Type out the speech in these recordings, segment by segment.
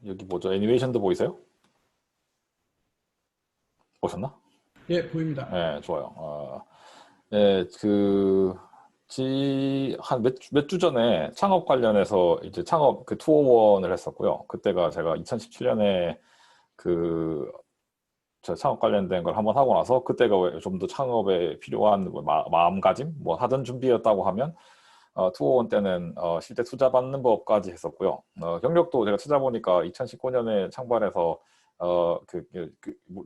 여기 뭐죠? 애니메이션도 보이세요? 보셨나? 예, 보입니다. 네, 좋아요. 네, 한 몇 주 전에 창업 관련해서 이제 창업 그 투어원을 했었고요. 그때가 제가 2017년에 그, 저 창업 관련된 걸 한번 하고 나서 그때가 좀 더 창업에 필요한 뭐 마음가짐? 뭐 하던 준비였다고 하면 투어원 때는 실제 투자 받는 법까지 했었고요. 경력도 제가 찾아보니까 2019년에 창반해서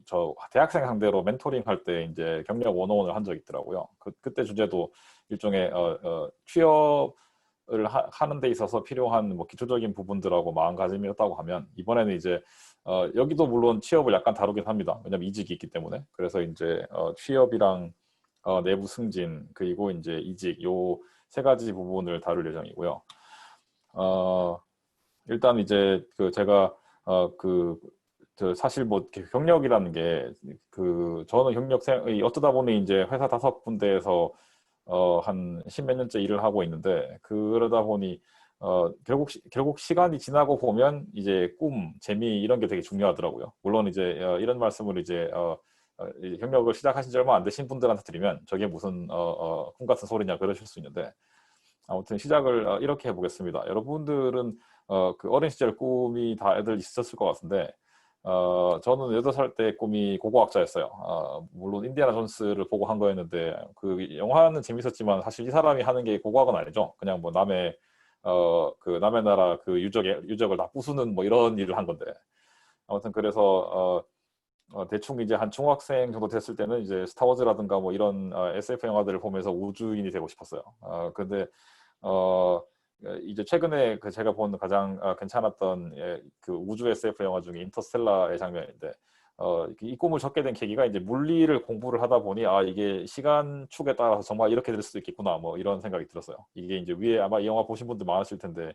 저 대학생 상대로 멘토링 할 때 이제 경력 101을 한 적이 있더라고요. 그때 주제도 일종의 취업을 하는 데 있어서 필요한 뭐 기초적인 부분들하고 마음가짐이었다고 하면 이번에는 이제 여기도 물론 취업을 약간 다루긴 합니다. 왜냐면 이직이 있기 때문에. 그래서 이제 취업이랑 내부 승진 그리고 이제 이직 요 세 가지 부분을 다룰 예정이고요. 일단 이제 제가 사실 뭐 경력이라는 게 저는 어쩌다 보니 이제 회사 5군데에서 한 십몇 년째 일을 하고 있는데 그러다 보니 결국 시간이 지나고 보면 이제 꿈, 재미 이런 게 되게 중요하더라고요. 물론 이제 이런 말씀을 이제 경력을 시작하신 지 얼마 안 되신 분들한테 드리면 저게 무슨 꿈 같은 소리냐 그러실 수 있는데 아무튼 시작을 이렇게 해보겠습니다. 여러분들은 그 어린 시절 꿈이 다들 있었을 것 같은데 저는 8살 때 꿈이 고고학자였어요. 물론 인디아나 존스를 보고 한 거였는데 그 영화는 재밌었지만 사실 이 사람이 하는 게 고고학은 아니죠. 그냥 뭐 남의 나라 그 유적을 다 부수는 뭐 이런 일을 한 건데 아무튼 그래서 대충 이제 한 중학생 정도 됐을 때는 이제 스타워즈라든가 뭐 이런 SF 영화들을 보면서 우주인이 되고 싶었어요. 근데 어, 이제 최근에 제가 본 가장 괜찮았던 그 우주 SF 영화 중에 인터스텔라의 장면인데 이 꿈을 접게 된 계기가 이제 물리를 공부를 하다 보니 이게 시간축에 따라서 정말 이렇게 될 수도 있겠구나 뭐 이런 생각이 들었어요. 이게 이제 위에 아마 이 영화 보신 분들 많으실 텐데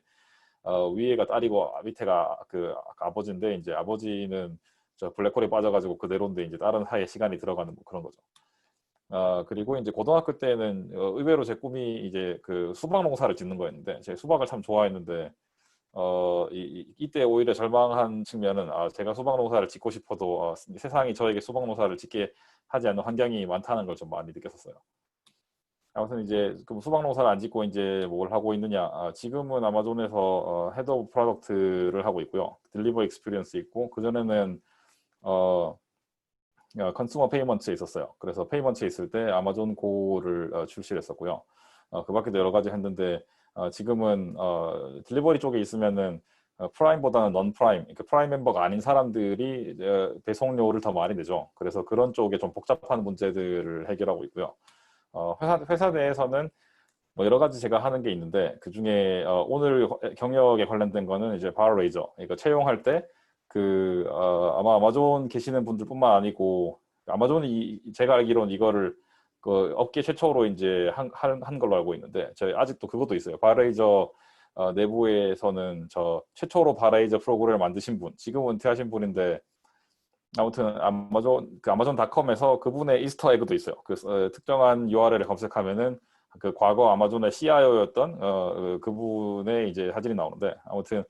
위에가 딸이고 밑에가 그 아버지인데 이제 아버지는 저 블랙홀에 빠져가지고 그대로인데 이제 다른 사이에 시간이 들어가는 뭐 그런 거죠. 그리고 이제 고등학교 때는 의외로 제 꿈이 이제 그 수박 농사를 짓는 거였는데 제가 수박을 참 좋아했는데 이때 오히려 절망한 측면은 제가 수박 농사를 짓고 싶어도 세상이 저에게 수박 농사를 짓게 하지 않는 환경이 많다는 걸 좀 많이 느꼈었어요. 아무튼 이제 그 수박 농사를 안 짓고 이제 뭘 하고 있느냐? 지금은 아마존에서 헤드 오브 프로덕트를 하고 있고요. 딜리버 익스피리언스 있고 그 전에는 컨슈머 페이먼트에 있었어요. 그래서 페이먼트에 있을 때 아마존 고를 출시를 했었고요. 그 밖에도 여러 가지 했는데 지금은 딜리버리 쪽에 있으면은 프라임보다는 넌 프라임, 그 프라임 멤버가 아닌 사람들이 배송료를 더 많이 내죠. 그래서 그런 쪽에 좀 복잡한 문제들을 해결하고 있고요. 회사 내에서는 뭐 여러 가지 제가 하는 게 있는데 그 중에 오늘 경력에 관련된 거는 이제 바로레이저, 이거 채용할 때 아마 아마존 계시는 분들뿐만 아니고 아마존이 제가 알기로는 이거를 그 업계 최초로 이제 한 걸로 알고 있는데 저희 아직도 그것도 있어요. 바레이저 내부에서는 저 최초로 바레이저 프로그램을 만드신 분, 지금 은퇴하신 분인데 아무튼 아마존닷컴에서 그분의 이스터 에그도 있어요. 특정한 URL을 검색하면은 그 과거 아마존의 CIO였던 그분의 이제 사진이 나오는데 아무튼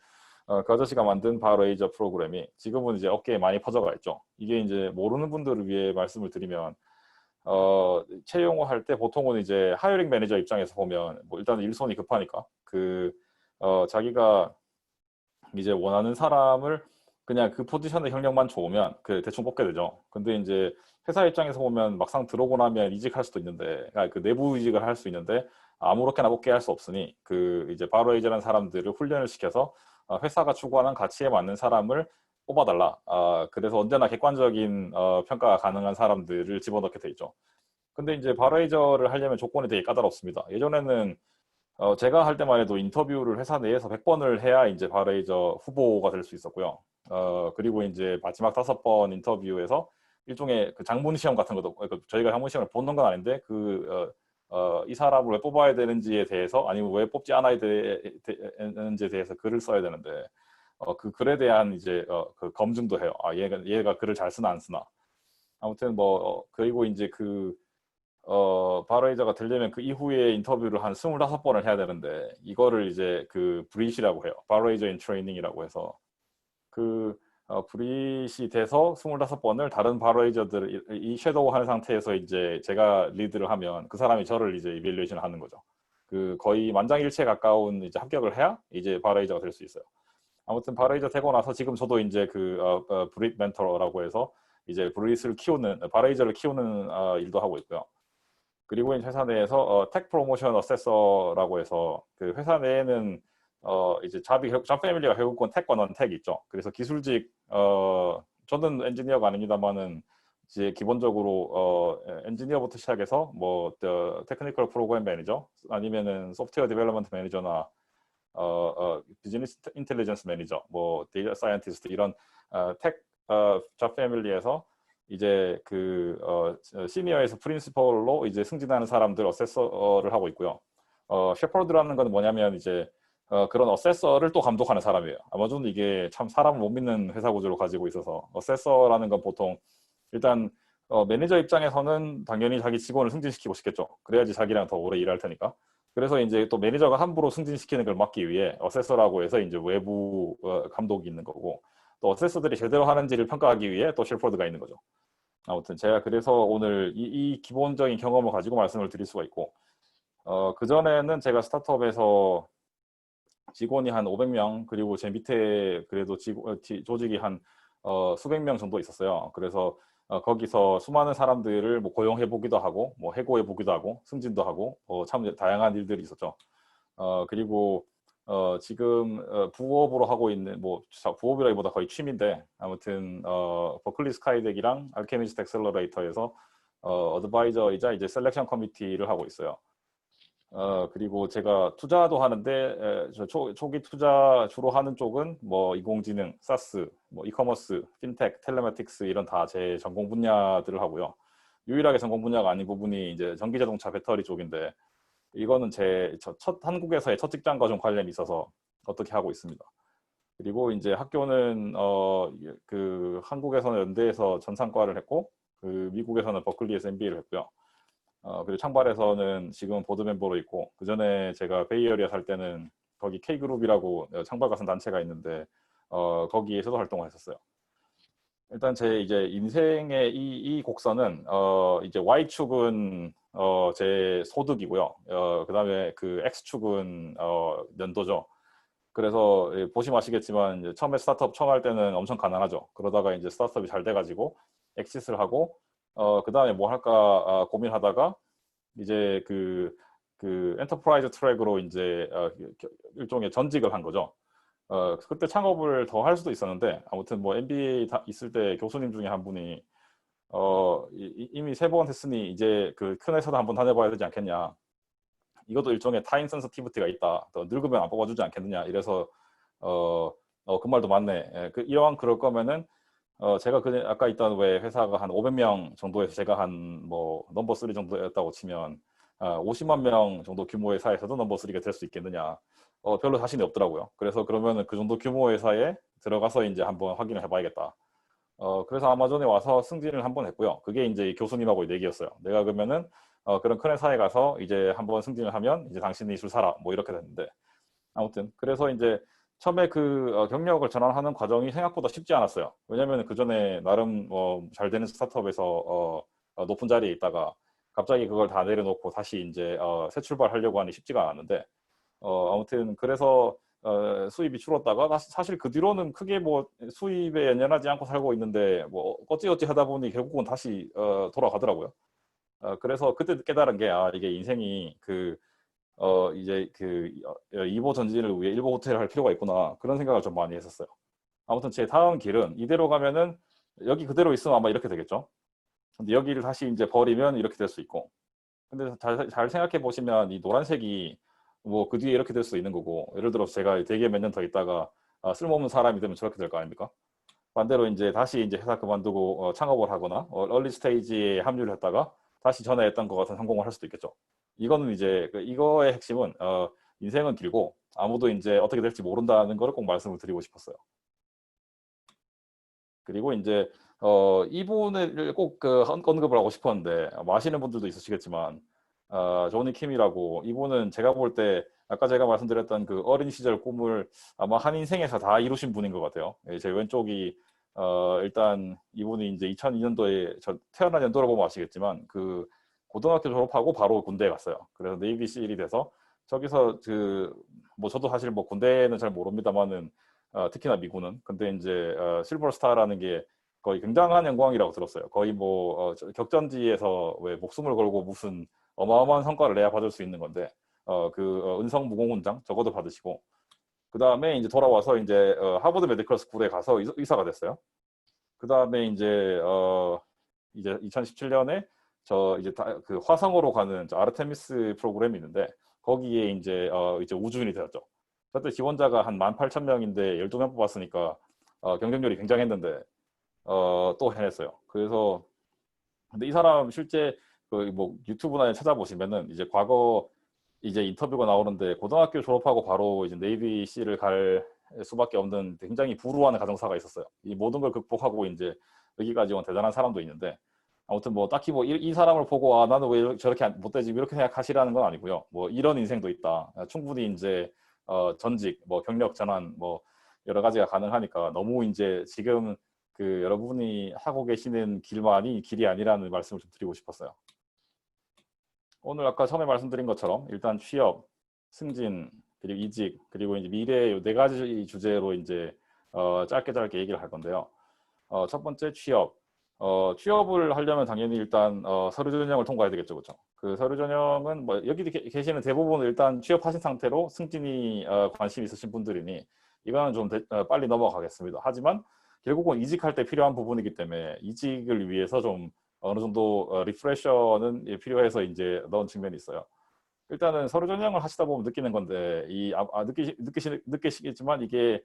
그 아저씨가 만든 바로에이저 프로그램이 지금은 이제 업계에 많이 퍼져가 있죠. 이게 이제 모르는 분들을 위해 말씀을 드리면 채용을 할 때 보통은 이제 하이어링 매니저 입장에서 보면 뭐 일단 일손이 급하니까 자기가 이제 원하는 사람을 그냥 그 포지션의 경력만 좋으면 대충 뽑게 되죠. 근데 이제 회사 입장에서 보면 막상 들어오고 나면 이직할 수도 있는데, 그 내부 이직을 할 수 있는데 아무렇게나 뽑게 할 수 없으니 이제 바로 이제라는 사람들을 훈련을 시켜서 회사가 추구하는 가치에 맞는 사람을 뽑아달라. 그래서 언제나 객관적인 평가가 가능한 사람들을 집어넣게 돼 있죠. 근데 이제 바로이저를 하려면 조건이 되게 까다롭습니다. 예전에는 제가 할 때만 해도 인터뷰를 회사 내에서 100번을 해야 이제 바레이저 후보가 될 수 있었고요. 그리고 이제 마지막 5번 인터뷰에서 일종의 그 장문 시험 같은 것도, 그러니까 저희가 장문 시험을 보는 건 아닌데 이 사람을 왜 뽑아야 되는지에 대해서 아니면 왜 뽑지 않아야 되는지에 대해서 글을 써야 되는데 그 글에 대한 이제 그 검증도 해요. 얘가 글을 잘 쓰나 안 쓰나. 아무튼 그리고 이제 바로이저가 되려면 그 이후에 인터뷰를 한 25번을 해야 되는데 이거를 이제 그 브릿이라고 해요. 바로이저 인 트레이닝이라고 해서 브릿이 돼서 25번을 다른 바로이저들 이 섀도우 하는 상태에서 이제 제가 리드를 하면 그 사람이 저를 이제 이벨리에이션을 하는 거죠. 그 거의 만장일치에 가까운 이제 합격을 해야 이제 바로이저가 될 수 있어요. 아무튼 바로이저 되고 나서 지금 저도 이제 브릿 멘토라고 해서 이제 브릿을 키우는 바로이저를 키우는 일도 하고 있고요. 그리고 이제 회사 내에서 텍 프로모션 어세서라고 해서 그 회사 내에는 이제 잡 패밀리가 결국은 텍과 넌텍 있죠. 그래서 기술직 저는 엔지니어가 아닙니다만은 이제 기본적으로 엔지니어부터 시작해서 뭐 테크니컬 프로그램 매니저 아니면은 소프트웨어 디벨롭먼트 매니저나 비즈니스 인텔리전스 매니저, 뭐 데이터 사이언티스트 이런 잡 패밀리에서 이제 시니어에서 프린시펄로 이제 승진하는 사람들 어세서를 하고 있고요. 셰퍼드라는 건 뭐냐면 이제 그런 어세서를 또 감독하는 사람이에요. 아마존은 이게 참 사람을 못 믿는 회사 구조를 가지고 있어서 어세서라는 건 보통 일단 매니저 입장에서는 당연히 자기 직원을 승진시키고 싶겠죠. 그래야지 자기랑 더 오래 일할 테니까. 그래서 이제 또 매니저가 함부로 승진시키는 걸 막기 위해 어세서라고 해서 이제 외부 감독이 있는 거고, 또 어세서들이 제대로 하는지를 평가하기 위해 또 셰퍼드가 있는 거죠. 아무튼 제가 그래서 오늘 이 기본적인 경험을 가지고 말씀을 드릴 수가 있고, 그전에는 제가 스타트업에서 직원이 한 500명, 그리고 제 밑에 그래도 조직이 한 수백 명 정도 있었어요. 그래서 거기서 수많은 사람들을 뭐 고용해 보기도 하고, 뭐 해고해 보기도 하고, 승진도 하고, 참 다양한 일들이 있었죠. 그리고 지금 부업으로 하고 있는, 뭐 부업이라기보다 거의 취미인데, 아무튼 버클리 스카이덱이랑 알케미스트 엑셀러레이터에서 어드바이저이자 이제 셀렉션 커미티를 하고 있어요. 그리고 제가 투자도 하는데 초기 투자 주로 하는 쪽은 뭐 인공지능, 사스, 뭐 이커머스, 핀텍, 텔레마틱스 이런 다 제 전공 분야들을 하고요. 유일하게 전공 분야가 아닌 부분이 이제 전기자동차 배터리 쪽인데, 이거는 한국에서의 첫 직장과 좀 관련이 있어서 어떻게 하고 있습니다. 그리고 이제 학교는 한국에서는 연대에서 전산과를 했고, 미국에서는 버클리에서 MBA를 했고요. 그리고 창발에서는 지금은 보드 멤버로 있고, 그 전에 제가 베이에리아 살 때는 거기 K그룹이라고 창발 가선 단체가 있는데 거기에서도 활동을 했었어요. 일단 제 이제 인생의 이 곡선은 이제 Y축은 제 소득이고요. 그다음에 그 X축은 연도죠. 그래서 보시면 아시겠지만 이제 처음에 스타트업 처음 할 때는 엄청 가난하죠. 그러다가 이제 스타트업이 잘 돼가지고 엑시스를 하고 그다음에 뭐 할까 고민하다가 이제 엔터프라이즈 트랙으로 이제 일종의 전직을 한 거죠. 그때 창업을 더 할 수도 있었는데, 아무튼 뭐 MBA 있을 때 교수님 중에 한 분이 이미 3번 했으니 이제 그 큰 회사도 한번 다녀봐야 되지 않겠냐. 이것도 일종의 타임 센서티비티가 있다. 더 늙으면 안 뽑아주지 않겠느냐. 이래서 그 말도 맞네. 이왕 그럴 거면은 제가 아까 있던 왜 회사가 한 500명 정도에서 제가 한 뭐 넘버 3 정도였다고 치면 50만 명 정도 규모 회사에서도 넘버 3가 될 수 있겠느냐. 별로 자신이 없더라고요. 그래서 그러면은 그 정도 규모 회사에 들어가서 이제 한번 확인을 해봐야겠다. 그래서 아마존에 와서 승진을 한번 했고요. 그게 이제 교수님하고의 내기였어요. 내가 그러면은 그런 큰 회사에 가서 이제 한번 승진을 하면 이제 당신이 줄 사라. 뭐 이렇게 됐는데, 아무튼 그래서 이제 처음에 경력을 전환하는 과정이 생각보다 쉽지 않았어요. 왜냐하면 그 전에 나름 잘 되는 스타트업에서 높은 자리에 있다가 갑자기 그걸 다 내려놓고 다시 이제 새 출발하려고 하니 쉽지가 않았는데, 아무튼 그래서 수입이 줄었다가 사실 그 뒤로는 크게 뭐 수입에 연연하지 않고 살고 있는데, 뭐 어찌어찌 하다 보니 결국은 다시 돌아가더라고요. 그래서 그때 깨달은 게 이게 인생이 이제 2보 전진을 위해 1보 후퇴를 할 필요가 있구나, 그런 생각을 좀 많이 했었어요. 아무튼 제 다음 길은 이대로 가면은 여기 그대로 있으면 아마 이렇게 되겠죠. 근데 여기를 다시 이제 버리면 이렇게 될 수 있고, 근데 잘 생각해 보시면 이 노란색이 뭐 그 뒤에 이렇게 될 수 있는 거고, 예를 들어서 제가 되게 몇 년 더 있다가 쓸모없는 사람이 되면 저렇게 될 거 아닙니까? 반대로 이제 다시 이제 회사 그만두고 창업을 하거나 얼리 스테이지에 합류를 했다가 다시 전에 했던 것 같은 성공을 할 수도 있겠죠. 이거는 이제 이거의 핵심은 인생은 길고 아무도 이제 어떻게 될지 모른다는 거를 꼭 말씀을 드리고 싶었어요. 그리고 이제 이 부분을 꼭 언급을 하고 싶었는데, 아시는 분들도 있으시겠지만 조니 킴이라고, 이분은 제가 볼 때 아까 제가 말씀드렸던 그 어린 시절 꿈을 아마 한 인생에서 다 이루신 분인 것 같아요. 예, 제 왼쪽이 일단 이분이 이제 2002년도에 저 태어난 연도를 보면 아시겠지만 그 고등학교 졸업하고 바로 군대에 갔어요. 그래서 네이비 실이 돼서 저기서 그 뭐 저도 사실 뭐 군대는 잘 모릅니다만은 특히나 미군은 근데 이제 실버 스타라는 게 거의 굉장한 영광이라고 들었어요. 거의 뭐 격전지에서 왜 목숨을 걸고 무슨 어마어마한 성과를 내야 받을 수 있는 건데 은성 무공훈장 적어도 받으시고 그 다음에 이제 돌아와서 이제 하버드 메디컬 스쿨에 가서 의사가 됐어요. 그 다음에 이제 2017년에 저 이제 그 화성으로 가는 저 아르테미스 프로그램이 있는데 거기에 이제 우주인이 되었죠. 그때 지원자가 한 18,000명인데 12명 뽑았으니까 경쟁률이 굉장했는데 또 해냈어요. 그래서 근데 이 사람 실제 그 뭐 유튜브나 찾아보시면은 이제 과거 이제 인터뷰가 나오는데 고등학교 졸업하고 바로 이제 네이비 씨를 갈 수밖에 없는 굉장히 불우한 가정사가 있었어요. 이 모든 걸 극복하고 이제 여기까지 온 대단한 사람도 있는데 아무튼 뭐 딱히 뭐 이 사람을 보고 나는 왜 저렇게 못되지 이렇게 생각하시라는 건 아니고요. 뭐 이런 인생도 있다. 충분히 이제 전직 뭐 경력 전환 뭐 여러 가지가 가능하니까 너무 이제 지금 그 여러분이 하고 계시는 길만이 길이 아니라는 말씀을 좀 드리고 싶었어요. 오늘 아까 처음에 말씀드린 것처럼 일단 취업, 승진, 그리고 이직, 그리고 이제 미래 네 가지 주제로 이제 짧게 얘기를 할 건데요. 첫 번째 취업. 취업을 하려면 당연히 일단 서류 전형을 통과해야 되겠죠, 그렇죠? 그 서류 전형은 뭐 여기 계시는 대부분은 일단 취업하신 상태로 승진이 관심 있으신 분들이니 이거는 좀 빨리 넘어가겠습니다. 하지만 결국은 이직할 때 필요한 부분이기 때문에 이직을 위해서 좀 어느 정도 리프레셔는 필요해서 이제 넣은 측면이 있어요. 일단은 서류 전형을 하시다 보면 느끼는 건데 느끼시겠지만 이게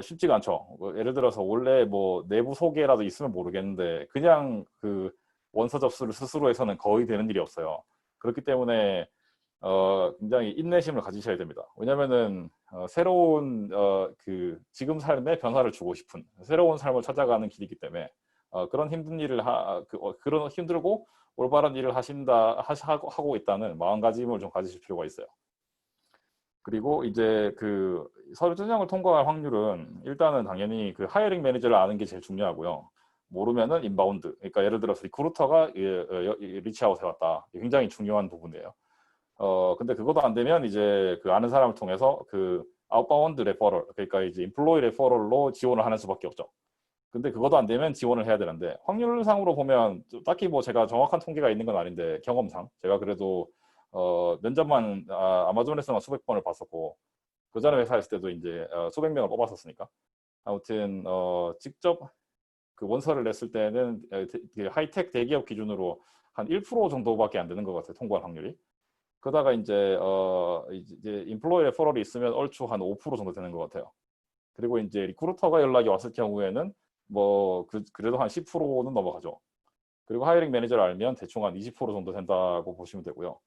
쉽지가 않죠. 뭐 예를 들어서 원래 뭐 내부 소개라도 있으면 모르겠는데 그냥 그 원서 접수를 스스로 해서는 거의 되는 일이 없어요. 그렇기 때문에 굉장히 인내심을 가지셔야 됩니다. 왜냐면은 새로운 그 지금 삶에 변화를 주고 싶은 새로운 삶을 찾아가는 길이기 때문에 그런 힘든 일을 그런 힘들고 올바른 일을 하고 있다는 마음가짐을 좀 가지실 필요가 있어요. 그리고 이제 그 서류 전형을 통과할 확률은 일단은 당연히 그 하이어링 매니저를 아는 게 제일 중요하고요. 모르면은 인바운드. 그러니까 예를 들어서 리크루터가 리치아웃 해왔다. 굉장히 중요한 부분이에요. 근데 그것도 안 되면 이제 그 아는 사람을 통해서 그 아웃바운드 레퍼럴, 그러니까 이제 인플로이 레퍼럴로 지원을 하는 수밖에 없죠. 근데 그것도 안 되면 지원을 해야 되는데 확률상으로 보면 딱히 뭐 제가 정확한 통계가 있는 건 아닌데 경험상 제가 그래도 면접만 아마존에서만 수백 번을 봤었고 그 전에 회사 했을 때도 이제 수백 명을 뽑았었으니까 아무튼 직접 그 원서를 냈을 때는 하이텍 대기업 기준으로 한 1% 정도밖에 안 되는 것 같아요. 통과할 확률이. 그러다가 이제 인플로이 레퍼럴이 있으면 얼추 한 5% 정도 되는 것 같아요. 그리고 이제 리크루터가 연락이 왔을 경우에는 뭐 그래도 한 10%는 넘어가죠. 그리고 하이어링 매니저를 알면 대충 한 20% 정도 된다고 보시면 되고요.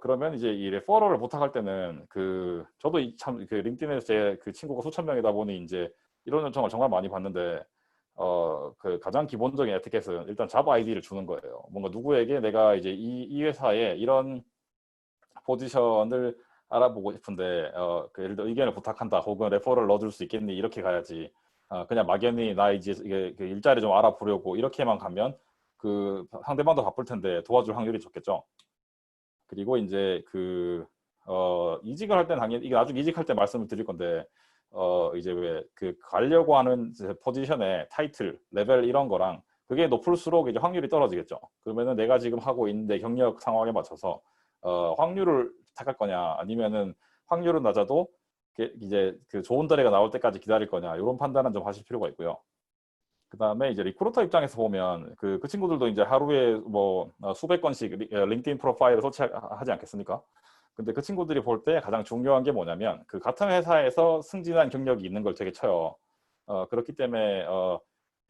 그러면 이제 이 레퍼럴을 부탁할 때는 저도 참 그 링크드인에서 제 그 친구가 수천 명이다 보니 이제 이런 요청을 정말 많이 받는데 그 가장 기본적인 에티켓은 일단 잡 아이디를 주는 거예요. 뭔가 누구에게 내가 이제 이 회사에 이런 포지션을 알아보고 싶은데 그 예를 들어 의견을 부탁한다 혹은 레퍼럴 넣어줄 수 있겠니 이렇게 가야지 그냥 막연히 나 이제 이게 그 일자리 좀 알아보려고 이렇게만 가면 그 상대방도 바쁠 텐데 도와줄 확률이 적겠죠. 그리고 이제 이직을 할 때는 당연히 이게 나중에 이직할 때 말씀을 드릴 건데 이제 왜 그 가려고 하는 포지션의 타이틀, 레벨 이런 거랑 그게 높을수록 이제 확률이 떨어지겠죠. 그러면은 내가 지금 하고 있는 내 경력 상황에 맞춰서 확률을 택할 거냐 아니면은 확률은 낮아도 이제 그 좋은 자리가 나올 때까지 기다릴 거냐 이런 판단은 좀 하실 필요가 있고요. 그 다음에 이제 리크루터 입장에서 보면 그 친구들도 이제 하루에 뭐 수백 건씩 링크드인 프로파일을 설치하지 않겠습니까? 근데 그 친구들이 볼 때 가장 중요한 게 뭐냐면 그 같은 회사에서 승진한 경력이 있는 걸 되게 쳐요. 그렇기 때문에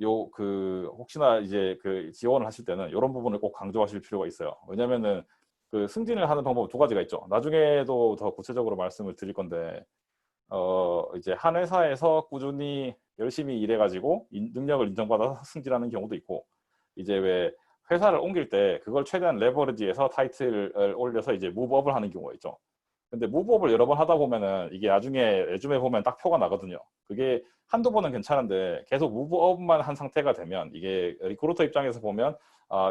혹시나 이제 그 지원을 하실 때는 이런 부분을 꼭 강조하실 필요가 있어요. 왜냐면은 그 승진을 하는 방법 두 가지가 있죠. 나중에도 더 구체적으로 말씀을 드릴 건데 이제 한 회사에서 꾸준히 열심히 일해가지고 능력을 인정받아서 승진하는 경우도 있고 이제 왜 회사를 옮길 때 그걸 최대한 레버리지해서 타이틀을 올려서 이제 무브업을 하는 경우가 있죠. 근데 무브업을 여러 번 하다 보면은 이게 나중에 레주메 보면 딱 표가 나거든요. 그게 한두 번은 괜찮은데 계속 무브업만 한 상태가 되면 이게 리크루터 입장에서 보면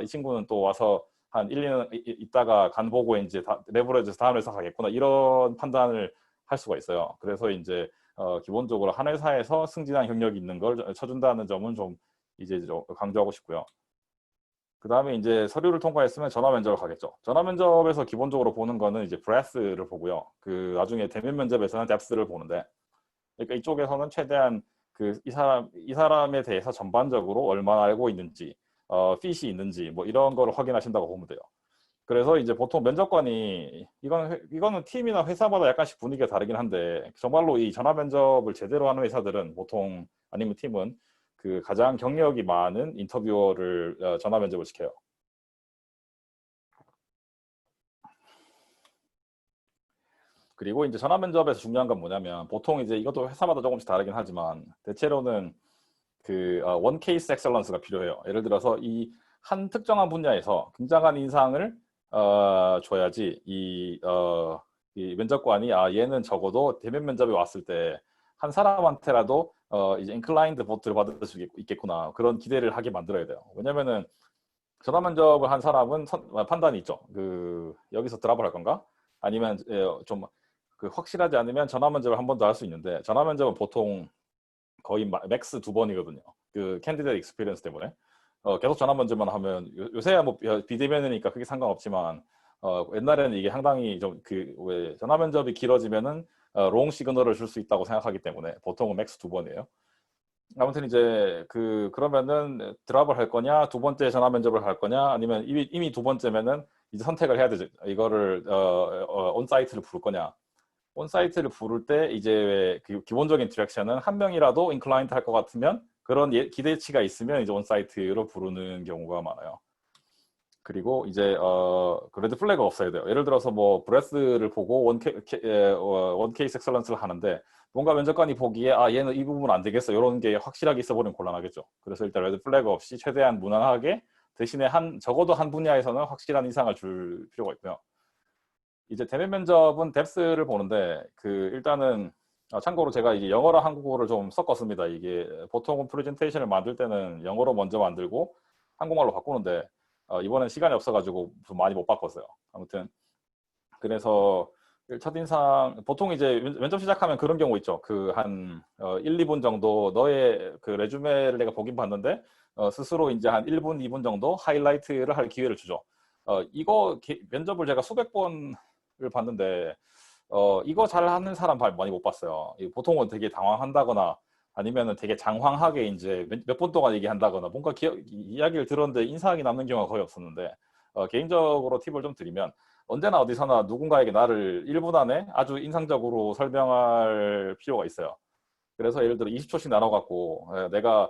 이 친구는 또 와서 한 1, 2년 있다가 간 보고 이제 레버리지해서 다음 회사 가겠구나 이런 판단을 할 수가 있어요. 그래서 이제 기본적으로 한 회사에서 승진한 경력이 있는 걸 쳐준다는 점은 좀 이제 좀 강조하고 싶고요. 그 다음에 이제 서류를 통과했으면 전화 면접을 가겠죠. 전화 면접에서 기본적으로 보는 거는 이제 breadth를 보고요. 그 나중에 대면 면접에서는 depth를 보는데, 그러니까 이쪽에서는 최대한 그 이 사람에 대해서 전반적으로 얼마나 알고 있는지, 핏이 있는지 뭐 이런 거를 확인하신다고 보면 돼요. 그래서 이제 보통 면접관이 이거는 팀이나 회사마다 약간씩 분위기가 다르긴 한데 정말로 이 전화 면접을 제대로 하는 회사들은 보통 아니면 팀은 그 가장 경력이 많은 인터뷰어를 전화 면접을 시켜요. 그리고 이제 전화 면접에서 중요한 건 뭐냐면 보통 이제 이것도 회사마다 조금씩 다르긴 하지만 대체로는 그 원 케이스 엑셀런스가 필요해요. 예를 들어서 이 한 특정한 분야에서 굉장한 인상을 줘야지 이 면접관이 얘는 적어도 대면 면접에 왔을 때 한 사람한테라도 이제 인클라인드 보트를 받을 수 있겠구나 그런 기대를 하게 만들어야 돼요. 왜냐면은 전화 면접을 한 사람은 판단이 있죠. 그 여기서 드랍을 할 건가? 아니면 좀 그 확실하지 않으면 전화 면접을 한 번 더 할 수 있는데 전화 면접은 보통 거의 맥스 2번이거든요. 그 캔디데이트 익스피리언스 때문에 계속 전화 면접만 하면 요새야 뭐 비대면이니까 그게 상관없지만 옛날에는 이게 상당히 좀 그 왜 전화 면접이 길어지면은 롱 시그널을 줄 수 있다고 생각하기 때문에 보통은 맥스 2번이에요. 아무튼 이제 그러면은 드랍을 할 거냐, 두 번째 전화 면접을 할 거냐, 아니면 이미 두 번째면은 이제 선택을 해야 되죠. 이거를 온사이트를 부를 거냐. 온사이트를 부를 때 이제 그 기본적인 디렉션은 한 명이라도 인클라인트 할 것 같으면 그런 기대치가 있으면 이제 온사이트로 부르는 경우가 많아요. 그리고 이제 그 레드 플래그가 없어야 돼요. 예를 들어서 뭐 브레스를 보고 원 케이스 엑설런스를 하는데 뭔가 면접관이 보기에 얘는 이 부분 안 되겠어 이런 게 확실하게 있어버리면 곤란하겠죠. 그래서 일단 레드 플래그 없이 최대한 무난하게 대신에 적어도 한 분야에서는 확실한 인상을 줄 필요가 있고요. 이제 대면 면접은 뎁스를 보는데 그 일단은 참고로 제가 이게 영어랑 한국어를 좀 섞었습니다. 이게 보통은 프레젠테이션을 만들 때는 영어로 먼저 만들고 한국말로 바꾸는데 이번엔 시간이 없어가지고 좀 많이 못 바꿨어요. 아무튼 그래서 첫인상 보통 이제 면접 시작하면 그런 경우 있죠. 그 한 1, 2분 정도 너의 그 레주메를 내가 보긴 봤는데 스스로 이제 한 1분, 2분 정도 하이라이트를 할 기회를 주죠. 이거 면접을 제가 수백 번을 봤는데 이거 잘하는 사람 많이 못 봤어요. 보통은 되게 당황한다거나 아니면은 되게 장황하게 이제 몇 분 동안 얘기한다거나 뭔가 이야기를 들었는데 인상이 남는 경우가 거의 없었는데 개인적으로 팁을 좀 드리면 언제나 어디서나 누군가에게 나를 1분 안에 아주 인상적으로 설명할 필요가 있어요. 그래서 예를 들어 20초씩 나눠갖고 내가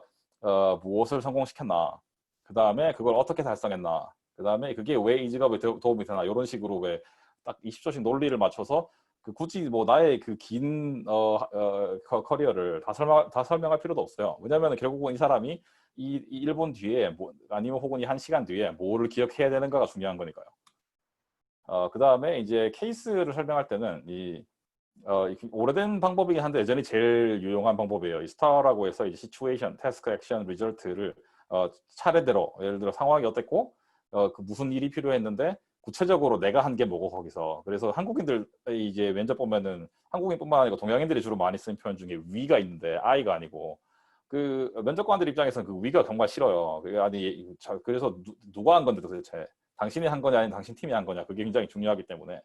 무엇을 성공시켰나, 그 다음에 그걸 어떻게 달성했나, 그 다음에 그게 왜 이 직업에 도움이 되나 이런 식으로 왜 딱 20초씩 논리를 맞춰서 굳이 뭐 나의 그 긴 커리어를 다 설명할 필요도 없어요. 왜냐하면 결국은 이 사람이 이 1분 뒤에 아니면 혹은 이 1시간 뒤에 뭐를 기억해야 되는가가 중요한 거니까요. 그 다음에 이제 케이스를 설명할 때는 오래된 방법이긴 한데 여전히 제일 유용한 방법이에요. 이 스타라고 해서 이 시츄에이션, 태스크, 액션, 리절트를 차례대로 예를 들어 상황이 어땠고 그 무슨 일이 필요했는데 구체적으로 내가 한 게 뭐고 거기서 그래서 한국인들 이제 면접 보면은 한국인뿐만 아니고 동양인들이 주로 많이 쓰는 표현 중에 위가 있는데 I가 아니고 그 면접관들 입장에서는 그 위가 정말 싫어요. 그래서 누가 한 건데 도대체 당신이 한 거냐 아니면 당신 팀이 한 거냐 그게 굉장히 중요하기 때문에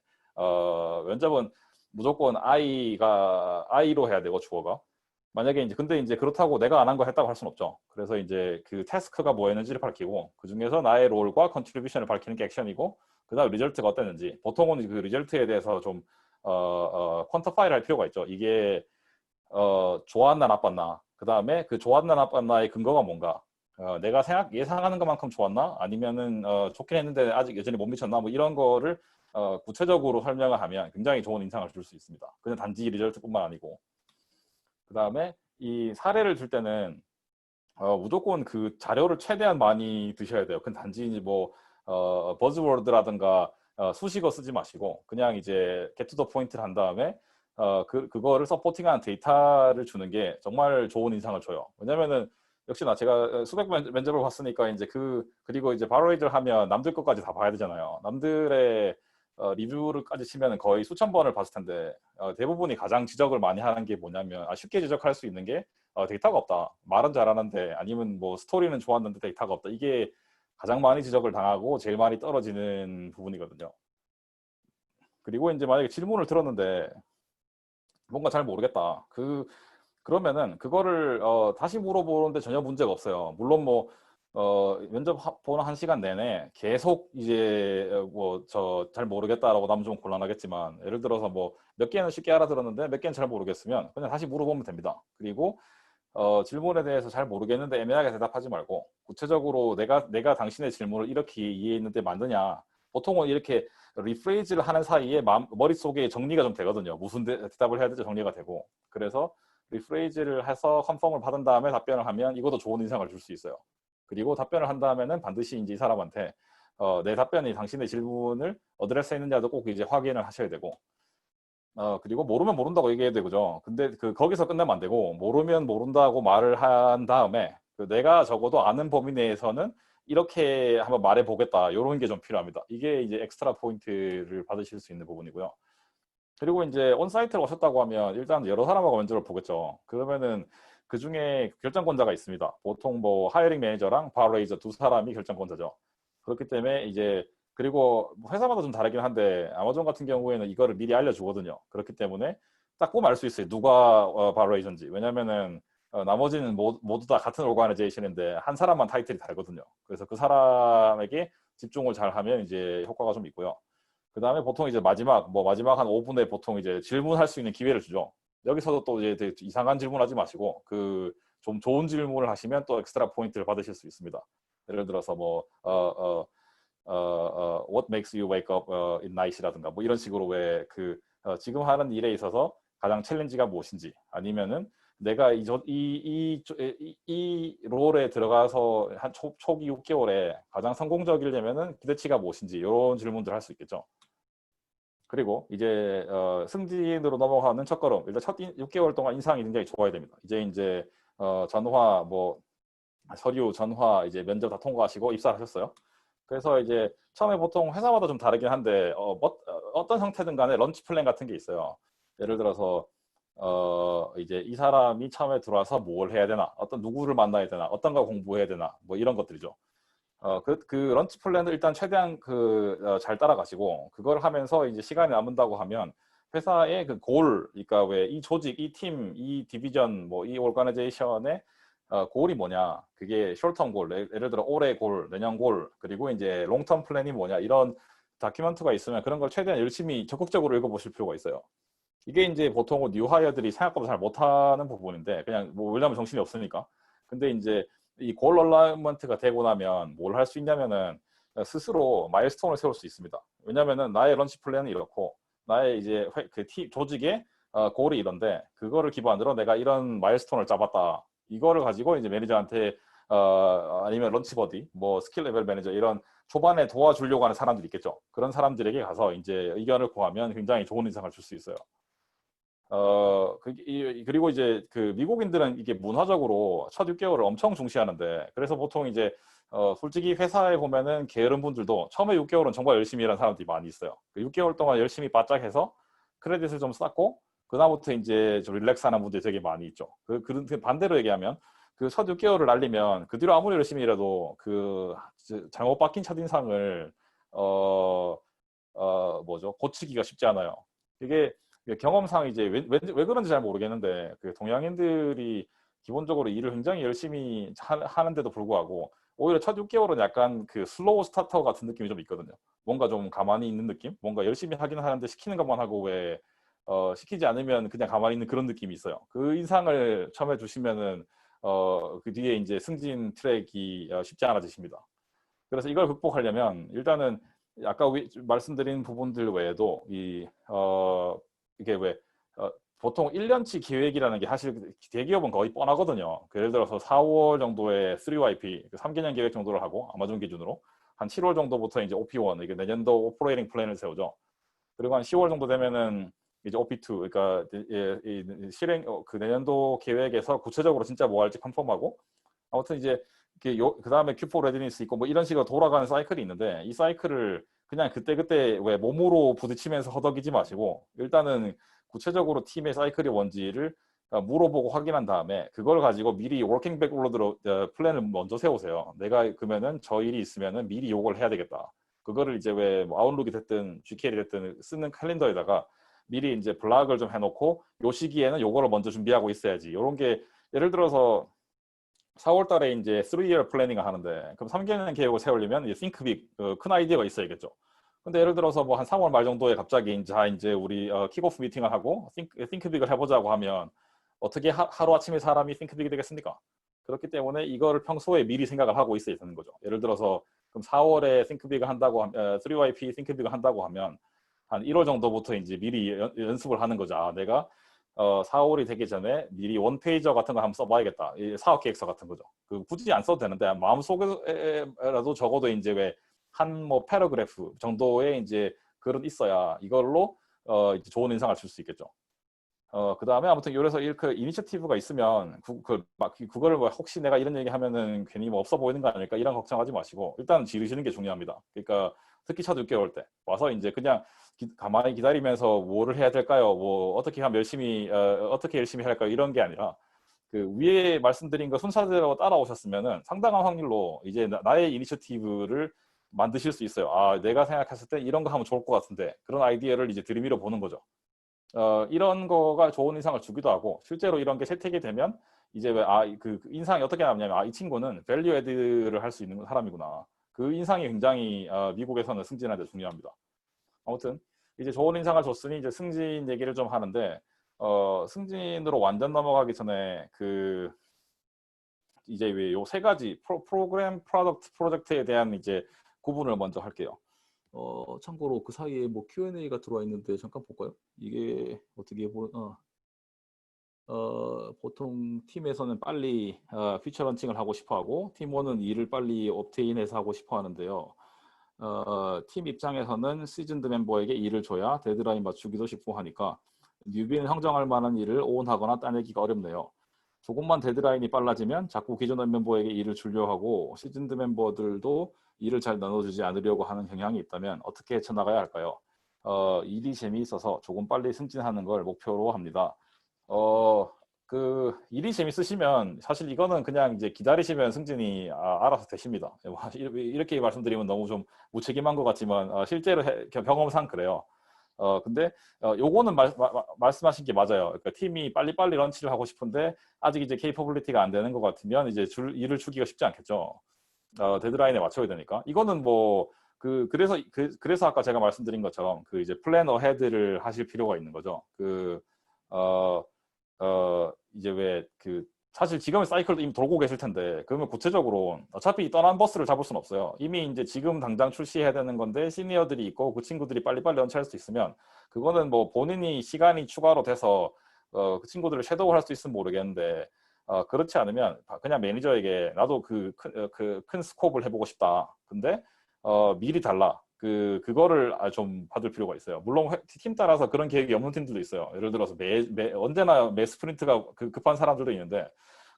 면접은 무조건 I로 해야 되고 주어가 만약에 이제 근데 이제 그렇다고 내가 안 한 거 했다고 할 수는 없죠. 그래서 이제 그 태스크가 뭐였는지를 밝히고 그 중에서 나의 롤과 컨트리뷰션을 밝히는 게 액션이고 그다음 리절트가 어땠는지 보통은 그 리절트에 대해서 좀 퀀터파이를 할 필요가 있죠. 이게 좋았나 나빴나 그 다음에 그 좋았나 나빴나의 근거가 뭔가 내가 예상하는 것만큼 좋았나 아니면은 좋긴 했는데 아직 여전히 못 미쳤나 뭐 이런 거를 구체적으로 설명을 하면 굉장히 좋은 인상을 줄 수 있습니다. 그냥 단지 리절트뿐만 아니고 그 다음에 이 사례를 줄 때는 무조건 그 자료를 최대한 많이 드셔야 돼요. 그 단지 뭐 버즈워드라든가 수식어 쓰지 마시고 그냥 이제 get to the point를 한 다음에 그거를 서포팅하는 데이터를 주는 게 정말 좋은 인상을 줘요. 왜냐면은 역시나 제가 수백 면접을 봤으니까 이제 그리고 이제 바로이드를 하면 남들 것까지 다 봐야 되잖아요. 남들의 리뷰를까지 치면 거의 수천 번을 봤을 텐데 대부분이 가장 지적을 많이 하는 게 뭐냐면 쉽게 지적할 수 있는 게 데이터가 없다. 말은 잘하는데 아니면 뭐 스토리는 좋았는데 데이터가 없다. 이게 가장 많이 지적을 당하고 제일 많이 떨어지는 부분이거든요. 그리고 이제 만약에 질문을 들었는데 뭔가 잘 모르겠다. 그러면은 그거를 다시 물어보는데 전혀 문제가 없어요. 물론 뭐 면접 보는 1시간 내내 계속 이제 뭐 저 잘 모르겠다라고 나면 좀 곤란하겠지만 예를 들어서 뭐 몇 개는 쉽게 알아들었는데 몇 개는 잘 모르겠으면 그냥 다시 물어보면 됩니다. 그리고 질문에 대해서 잘 모르겠는데 애매하게 대답하지 말고 구체적으로 내가 당신의 질문을 이렇게 이해했는데 맞느냐. 보통은 이렇게 리프레이즈를 하는 사이에 머릿속에 정리가 좀 되거든요. 무슨 대답을 해야 될지 정리가 되고. 그래서 리프레이즈를 해서 컨펌을 받은 다음에 답변을 하면 이것도 좋은 인상을 줄 수 있어요. 그리고 답변을 한 다음에는 반드시 이제 이 사람한테 내 답변이 당신의 질문을 어드레스 했느냐도 꼭 이제 확인을 하셔야 되고 그리고 모르면 모른다고 얘기해야 되죠. 근데 거기서 끝나면 안 되고 모르면 모른다고 말을 한 다음에 내가 적어도 아는 범위 내에서는 이렇게 한번 말해 보겠다. 이런 게 좀 필요합니다. 이게 이제 엑스트라 포인트를 받으실 수 있는 부분이고요. 그리고 이제 온사이트로 오셨다고 하면 일단 여러 사람하고 면접을 보겠죠. 그러면은 그 중에 결정권자가 있습니다. 보통 뭐 하이어링 매니저랑 바로레이저 두 사람이 결정권자죠. 그렇기 때문에 이제 그리고 회사마다 좀 다르긴 한데 아마존 같은 경우에는 이거를 미리 알려주거든요. 그렇기 때문에 딱 보면 알 수 있어요. 누가 바로레이저인지. 왜냐면은 나머지는 모두 다 같은 오가니제이션인데 한 사람만 타이틀이 다르거든요. 그래서 그 사람에게 집중을 잘 하면 이제 효과가 좀 있고요. 그 다음에 보통 이제 마지막 한 5분에 보통 이제 질문할 수 있는 기회를 주죠. 여기서도 또 이제 되게 이상한 질문하지 마시고 좀 좋은 질문을 하시면 또 엑스트라 포인트를 받으실 수 있습니다. 예를 들어서 What makes you wake up in night이라든가 뭐 이런 식으로 왜 지금 하는 일에 있어서 가장 챌린지가 무엇인지 아니면은 내가 이 롤에 들어가서 한 초기 6개월에 가장 성공적이려면은 기대치가 무엇인지 이런 질문들 할 수 있겠죠. 그리고 이제 승진으로 넘어가는 첫걸음. 일단 첫 6개월 동안 인상이 굉장히 좋아야 됩니다. 이제 전화 서류 전화 이제 면접 다 통과하시고 입사를 하셨어요. 그래서 이제 처음에 보통 회사마다 좀 다르긴 한데 어떤 형태든 간에 런치 플랜 같은 게 있어요. 예를 들어서 이제 이 사람이 처음에 들어와서 뭘 해야 되나, 누구를 만나야 되나, 어떤 거 공부해야 되나, 뭐 이런 것들이죠. 그 런치 플랜을 일단 최대한 잘 따라가시고 그걸 하면서 이제 시간이 남는다고 하면 회사의 그러니까 왜 이 조직, 이 팀, 이 디비전, 뭐 이 오르가니제이션의 골이 뭐냐, 그게 숄텀 골, 예를 들어 올해 골, 내년 골, 그리고 이제 롱텀 플랜이 뭐냐 이런 다큐멘트가 있으면 그런 걸 최대한 열심히 적극적으로 읽어보실 필요가 있어요. 이게 이제 보통 뉴하이어들이 생각보다 잘 못하는 부분인데 그냥 뭐 왜냐면 정신이 없으니까. 근데 이제 이 골 얼라이먼트가 되고 나면 뭘 할 수 있냐면은 스스로 마일스톤을 세울 수 있습니다. 왜냐면은 나의 런치 플랜은 이렇고 나의 이제 조직의 골이 이런데 그거를 기반으로 내가 이런 마일스톤을 잡았다. 이거를 가지고 이제 매니저한테 아니면 런치 버디, 뭐 스킬 레벨 매니저 이런 초반에 도와주려고 하는 사람들이 있겠죠. 그런 사람들에게 가서 이제 의견을 구하면 굉장히 좋은 인상을 줄 수 있어요. 그리고 이제 미국인들은 이게 문화적으로 첫 6개월을 엄청 중시하는데 그래서 보통 이제 솔직히 회사에 보면은 게으른 분들도 처음에 6개월은 정말 열심히 일하는 사람들이 많이 있어요. 6개월 동안 열심히 바짝 해서 크레딧을 좀 쌓고 그다음부터 이제 좀 릴렉스하는 분들이 되게 많이 있죠. 반대로 얘기하면 첫 6개월을 날리면 그 뒤로 아무리 열심히 일해도 잘못 박힌 첫인상을 고치기가 쉽지 않아요. 이게 경험상 이제 왜 그런지 잘 모르겠는데 동양인들이 기본적으로 일을 굉장히 열심히 하는데도 불구하고 오히려 첫 6개월은 약간 슬로우 스타터 같은 느낌이 좀 있거든요. 뭔가 좀 가만히 있는 느낌? 뭔가 열심히 하긴 하는데 시키는 것만 하고 왜 시키지 않으면 그냥 가만히 있는 그런 느낌이 있어요. 그 인상을 처음에 주시면은 그 뒤에 이제 승진 트랙이 쉽지 않아지십니다. 그래서 이걸 극복하려면 일단은 아까 말씀드린 부분들 외에도 이게 왜 보통 1년치 계획이라는 게 사실 대기업은 거의 뻔하거든요. 그 예를 들어서 4월 정도에 3YP, 3개년 계획 정도를 하고 아마존 기준으로 한 7월 정도부터 이제 OP1, 이게 내년도 오퍼레이팅 플랜을 세우죠. 그리고 한 10월 정도 되면은 이제 OP2, 그러니까 실행 그 내년도 계획에서 구체적으로 진짜 뭐 할지 컨펌하고 아무튼 이제 그 다음에 Q4 레디니스 있고 뭐 이런 식으로 돌아가는 사이클이 있는데 이 사이클을 그냥 그때그때 왜 몸으로 부딪히면서 허덕이지 마시고 일단은 구체적으로 팀의 사이클이 뭔지를 물어보고 확인한 다음에 그걸 가지고 미리 워킹 백로드로 플랜을 먼저 세우세요. 내가 그러면은 저 일이 있으면은 미리 요걸 해야 되겠다. 그거를 이제 왜뭐 아웃룩이 됐든 GKL이 됐든 쓰는 캘린더에다가 미리 이제 블락을 좀 해놓고 요 시기에는 요거를 먼저 준비하고 있어야지. 요런 게 예를 들어서 4월 달에 이제 3year 플래닝을 하는데 그럼 3개년 계획을 세우려면 이제 think big, 큰 아이디어가 있어야겠죠. 근데 예를 들어서 뭐 한 3월 말 정도에 갑자기 이제 우리 킥오프 미팅을 하고 think big을 해보자고 하면 어떻게 하루 아침에 사람이 think big이 되겠습니까? 그렇기 때문에 이거를 평소에 미리 생각을 하고 있어야 되는 거죠. 예를 들어서 그럼 4월에 think big을 한다고 하면 3YP think big을 한다고 하면 한 1월 정도부터 이제 미리 연습을 하는 거죠. 아, 내가 4월이 되기 전에 미리 원페이저 같은 거 한번 써봐야겠다. 이 사업 계획서 같은 거죠. 그 굳이 안 써도 되는데 마음속에라도 적어도 이제 왜 한 뭐 패러그래프 정도의 이제 글은 있어야 이걸로 이제 좋은 인상을 줄 수 있겠죠. 그 다음에 아무튼 이래서 이렇게 이니셔티브가 있으면 그거를 뭐 혹시 내가 이런 얘기 하면은 괜히 뭐 없어 보이는 거 아닐까 이런 걱정하지 마시고 일단 지르시는 게 중요합니다. 그러니까 특히 첫 6개월 때 와서 이제 그냥 가만히 기다리면서 뭐를 해야 될까요? 뭐 어떻게 하면 어떻게 열심히 할까요? 이런 게 아니라 그 위에 말씀드린 거 순서대로 따라오셨으면은 상당한 확률로 이제 나의 이니셔티브를 만드실 수 있어요. 아, 내가 생각했을 때 이런 거 하면 좋을 것 같은데 그런 아이디어를 이제 들이밀어 보는 거죠. 이런 거가 좋은 인상을 주기도 하고 실제로 이런 게 채택이 되면 이제 그 인상이 어떻게 나오냐면 이 친구는 밸류 애드를 할 수 있는 사람이구나. 그 인상이 굉장히 미국에서는 승진하는데 중요합니다. 아무튼 이제 좋은 인상을 줬으니 이제 승진 얘기를 좀 하는데 승진으로 완전 넘어가기 전에 그 이제 왜 요 세 가지 프로그램 프로덕트 프로젝트에 대한 이제 구분을 먼저 할게요. 참고로 그 사이에 뭐 Q&A가 들어와 있는데 잠깐 볼까요? 이게 어떻게 보통 팀에서는 빨리 피처 런칭을 하고 싶어 하고 팀원은 일을 빨리 업테인해서 하고 싶어 하는데요. 팀 입장에서는 시즌드 멤버에게 일을 줘야 데드라인 맞추기도 쉽고 하니까 뉴비는 형정할 만한 일을 오온하거나 따내기가 어렵네요. 조금만 데드라인이 빨라지면 자꾸 기존 멤버에게 일을 주려 하고 시즌드 멤버들도 일을 잘 나눠주지 않으려고 하는 경향이 있다면 어떻게 헤쳐나가야 할까요? 일이 재미있어서 조금 빨리 승진하는 걸 목표로 합니다. 일이 재밌으시면 사실 이거는 그냥 이제 기다리시면 승진이 알아서 되십니다. 이렇게 말씀드리면 너무 좀 무책임한 것 같지만 실제로 경험상 그래요. 근데 요거는 말씀하신 게 맞아요. 그러니까 팀이 빨리빨리 런치를 하고 싶은데 아직 이제 케이퍼블리티가 안 되는 것 같으면 이제 일을 주기가 쉽지 않겠죠. 데드라인에 맞춰야 되니까. 이거는 뭐 그래서 아까 제가 말씀드린 것처럼 그 이제 플랜 어헤드를 하실 필요가 있는 거죠. 어, 이제 왜 사실 지금의 사이클도 이미 돌고 계실 텐데 그러면 구체적으로 어차피 떠난 버스를 잡을 수는 없어요. 이미 이제 지금 당장 출시해야 되는 건데 시니어들이 있고 그 친구들이 빨리빨리 런치할 수 있으면 그거는 뭐 본인이 시간이 추가로 돼서 그 친구들을 섀도우 할 수 있으면 모르겠는데 그렇지 않으면 그냥 매니저에게 나도 큰 스코프를 해보고 싶다. 근데 미리 달라. 그거를 좀 받을 필요가 있어요. 물론 팀 따라서 그런 계획이 없는 팀들도 있어요. 예를 들어서 언제나 매 스프린트가 급한 사람들도 있는데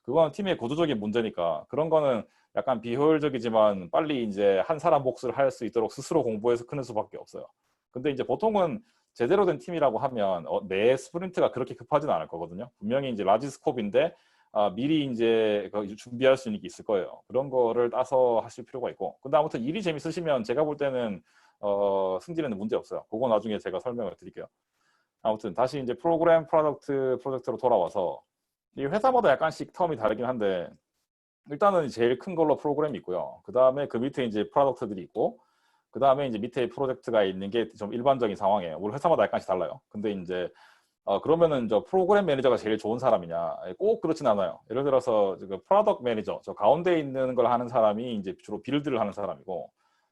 그건 팀의 구조적인 문제니까 그런 거는 약간 비효율적이지만 빨리 이제 한 사람 몫을 할 수 있도록 스스로 공부해서 크는 수밖에 없어요. 근데 이제 보통은 제대로 된 팀이라고 하면 매 스프린트가 그렇게 급하지는 않을 거거든요. 분명히 이제 라지 스코프인데 미리 이제 준비할 수 있는 게 있을 거예요. 그런 거를 따서 하실 필요가 있고. 근데 아무튼 일이 재밌으시면 제가 볼 때는 승진에는 문제 없어요. 그거 나중에 제가 설명을 드릴게요. 아무튼 다시 이제 프로그램 프로젝트로 돌아와서 이 회사마다 약간씩 텀이 다르긴 한데 일단은 제일 큰 걸로 프로그램이 있고요. 그 다음에 그 밑에 이제 프로덕트들이 있고 그 다음에 이제 밑에 프로젝트가 있는 게 좀 일반적인 상황이에요. 우리 회사마다 약간씩 달라요. 근데 이제 그러면은 저 프로그램 매니저가 제일 좋은 사람이냐? 꼭 그렇진 않아요. 예를 들어서 그 프로덕트 매니저, 저 가운데 있는 걸 하는 사람이 이제 주로 빌드를 하는 사람이고,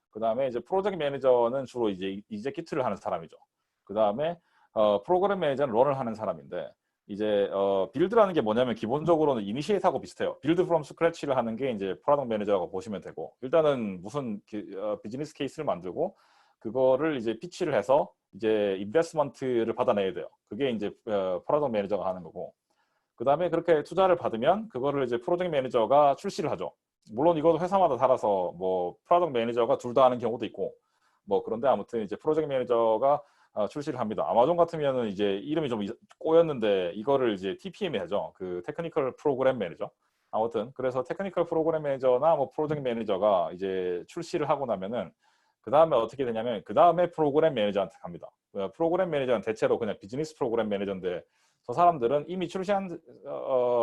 그 다음에 이제 프로젝트 매니저는 주로 이제 이제큐트를 하는 사람이죠. 그 다음에 프로그램 매니저는 런을 하는 사람인데, 이제 빌드라는 게 뭐냐면 기본적으로는 이니시에이트하고 비슷해요. 빌드 프롬 스크래치를 하는 게 이제 프로덕트 매니저라고 보시면 되고, 일단은 무슨 비즈니스 케이스를 만들고 그거를 이제 피치를 해서 이제 인베스트먼트를 받아내야 돼요. 그게 이제 프로덕트 매니저가 하는 거고, 그 다음에 그렇게 투자를 받으면 그거를 이제 프로젝트 매니저가 출시를 하죠. 물론 이것도 회사마다 달라서 뭐 프로젝트 매니저가 둘 다 하는 경우도 있고, 뭐 그런데 아무튼 이제 프로젝트 매니저가 출시를 합니다. 아마존 같으면은 이제 이름이 좀 꼬였는데 이거를 이제 TPM이 하죠. 그 테크니컬 프로그램 매니저. 아무튼 그래서 테크니컬 프로그램 매니저나 뭐 프로젝트 매니저가 이제 출시를 하고 나면은 그 다음에 어떻게 되냐면 그 다음에 프로그램 매니저한테 갑니다. 프로그램 매니저는 대체로 그냥 비즈니스 프로그램 매니저인데, 저 사람들은 이미 출시한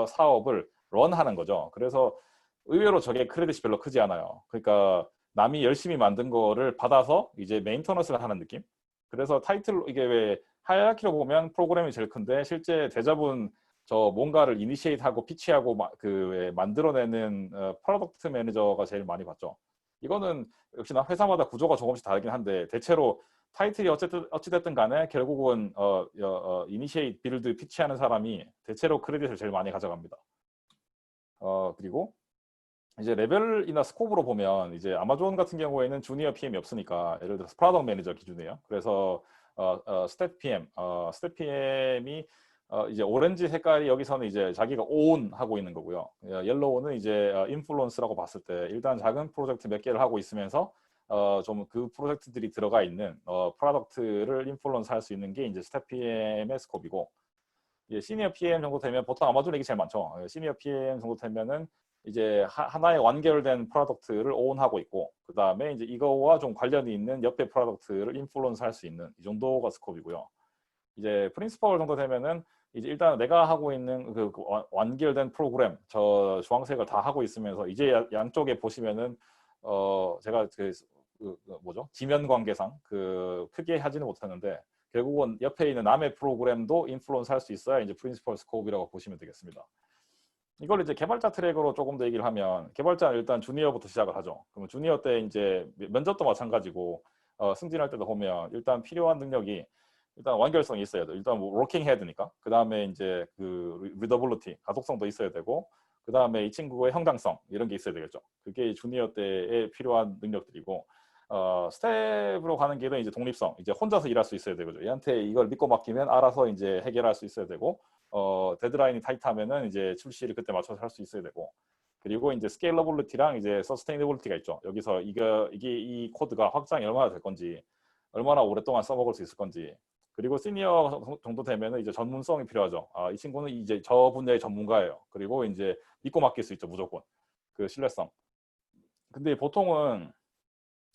사업을 런하는 거죠. 그래서 의외로 저게 크레딧이 별로 크지 않아요. 그러니까 남이 열심히 만든 거를 받아서 이제 메인터넌스를 하는 느낌. 그래서 타이틀 이게 왜 하이라키로 보면 프로그램이 제일 큰데 실제 대자본 저 뭔가를 이니시에이트하고 피치하고 그 만들어내는 프로덕트 매니저가 제일 많이 받죠. 이거는 역시나 회사마다 구조가 조금씩 다르긴 한데 대체로 타이틀이 어찌됐든 간에 결국은 이니시에이트 빌드 피치하는 사람이 대체로 크레딧을 제일 많이 가져갑니다. 그리고 이제 레벨이나 스코프로 보면 이제 아마존 같은 경우에는 주니어 PM이 없으니까, 예를 들어서 프로덕트 매니저 기준이에요. 그래서 스텝 PM, 스텝 PM이 이제 오렌지 색깔이 여기서는 이제 자기가 온 하고 있는 거고요. 옐로우는 이제 인플루언스라고 봤을 때 일단 작은 프로젝트 몇 개를 하고 있으면서 좀 그 프로젝트들이 들어가 있는 프로덕트를 인플루언스 할 수 있는 게 이제 스텝 PM의 스코프이고, 이제 시니어 PM 정도 되면 보통 아마존 얘기 제일 많죠. 시니어 PM 정도 되면은 이제 하나의 완결된 프로덕트를 오운하고 있고, 그 다음에 이제 이거와 좀 관련이 있는 옆에 프로덕트를 인플루언스 할 수 있는 이 정도가 스코프이고요. 이제 프린시펄 정도 되면은 이제 일단 내가 하고 있는 그 완결된 프로그램 저 주황색을 다 하고 있으면서 이제 양쪽에 보시면은 제가 뭐죠, 지면 관계상 그 크게 하지는 못했는데 결국은 옆에 있는 남의 프로그램도 인플루언스 할 수 있어야 이제 프린시펄 스코프라고 보시면 되겠습니다. 이걸 이제 개발자 트랙으로 조금 더 얘기를 하면, 개발자는 일단 주니어부터 시작을 하죠. 그러면 주니어 때 이제 면접도 마찬가지고 승진할 때도 보면 일단 필요한 능력이 일단 완결성이 있어야 돼요. 일단 뭐 워킹 해야 되니까. 그 다음에 이제 그 리더빌리티, 가독성도 있어야 되고, 그 다음에 이 친구의 형당성 이런 게 있어야 되겠죠. 그게 주니어 때에 필요한 능력들이고, 스텝으로 가는 길은 이제 독립성, 이제 혼자서 일할 수 있어야 되거든요. 얘한테 이걸 믿고 맡기면 알아서 이제 해결할 수 있어야 되고, 데드라인이 타이트하면은 이제 출시를 그때 맞춰서 할 수 있어야 되고, 그리고 이제 스케일러블리티랑 이제 서스테이너블리티가 있죠. 여기서 이게 이 코드가 확장이 얼마나 될 건지, 얼마나 오랫동안 써먹을 수 있을 건지, 그리고 시니어 정도 되면은 이제 전문성이 필요하죠. 이 친구는 이제 저 분야의 전문가예요. 그리고 이제 믿고 맡길 수 있죠, 무조건. 그 신뢰성. 근데 보통은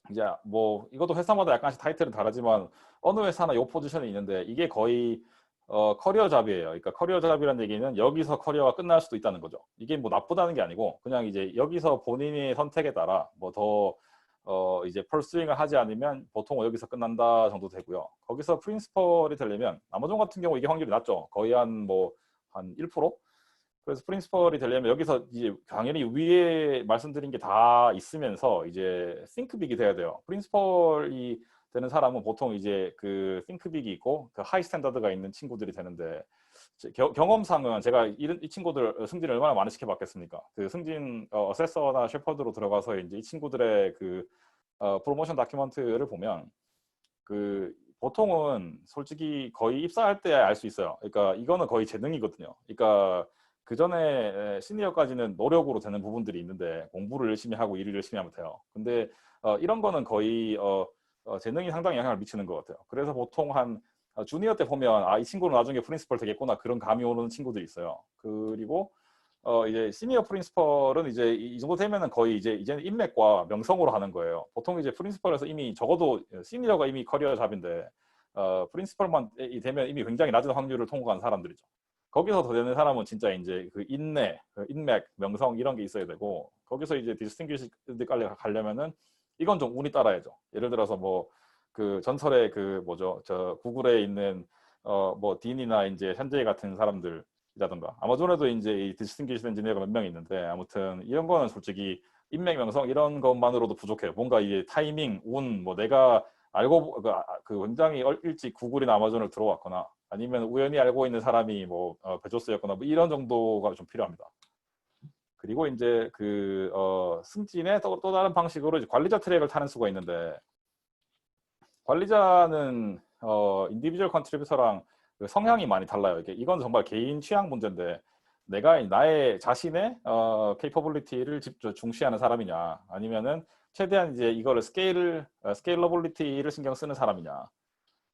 이제 뭐 이것도 회사마다 약간씩 타이틀은 다르지만 어느 회사나 요 포지션이 있는데 이게 거의 커리어 잡이에요. 그러니까 커리어 잡이라는 얘기는 여기서 커리어가 끝날 수도 있다는 거죠. 이게 뭐 나쁘다는 게 아니고 그냥 이제 여기서 본인의 선택에 따라 뭐 더 이제 펄스윙을 하지 않으면 보통 여기서 끝난다 정도 되고요. 거기서 프린시펄이 되려면 아마존 같은 경우 이게 확률이 낮죠. 거의 한 뭐 한 1%? 그래서 프린시펄이 되려면 여기서 이제 당연히 위에 말씀드린 게 다 있으면서 이제 싱크빅이 돼야 돼요. 프린시펄이 되는 사람은 보통 이제 그 싱크빅이 있고 그 하이 스탠다드가 있는 친구들이 되는데, 경험상은 제가 이 친구들 승진을 얼마나 많이 시켜봤겠습니까? 그 승진 어세서나 셰퍼드로 들어가서 이제 이 친구들의 그 프로모션 다큐멘트를 보면 그 보통은 솔직히 거의 입사할 때 알 수 있어요. 그러니까 이거는 거의 재능이거든요. 그러니까 그 전에 시니어까지는 노력으로 되는 부분들이 있는데 공부를 열심히 하고 일을 열심히 하면 돼요. 근데 이런 거는 거의 재능이 상당히 영향을 미치는 것 같아요. 그래서 보통 한 주니어 때 보면 이 친구는 나중에 프린시펄 되겠구나 그런 감이 오는 친구들이 있어요. 그리고 이제 시니어 프린시펄은 이제 이 정도 되면은 거의 이제는 인맥과 명성으로 하는 거예요. 보통 이제 프린시펄에서 이미 적어도 시니어가 이미 커리어 잡인데 프린시펄만 되면 이미 굉장히 낮은 확률을 통과한 사람들이죠. 거기서 더 되는 사람은 진짜 이제 그 인내, 그 인맥, 명성 이런 게 있어야 되고, 거기서 이제 디스팅귀시드까지 가려면은 이건 좀 운이 따라야죠. 예를 들어서 뭐 그 전설의 그 뭐죠, 저 구글에 있는 뭐 딘이나 이제 현재 같은 사람들이라든가, 아마존에도 이제 이 디스팅귀시드 엔지니어가 몇 명 있는데, 아무튼 이런 거는 솔직히 인맥, 명성 이런 것만으로도 부족해요. 뭔가 이게 타이밍, 운, 뭐 내가 알고 그 굉장히 일찍 구글이나 아마존을 들어왔거나 아니면 우연히 알고 있는 사람이 뭐 베조스였거나 뭐 이런 정도가 좀 필요합니다. 그리고 이제 승진의 또 다른 방식으로 이제 관리자 트랙을 타는 수가 있는데, 관리자는 인디비주얼 컨트리뷰터랑 그 성향이 많이 달라요. 이건 정말 개인 취향 문제인데, 내가 나의 자신의 케이퍼빌리티를 중시하는 사람이냐, 아니면은 최대한 이제 이거를 스케일러빌리티를 신경 쓰는 사람이냐,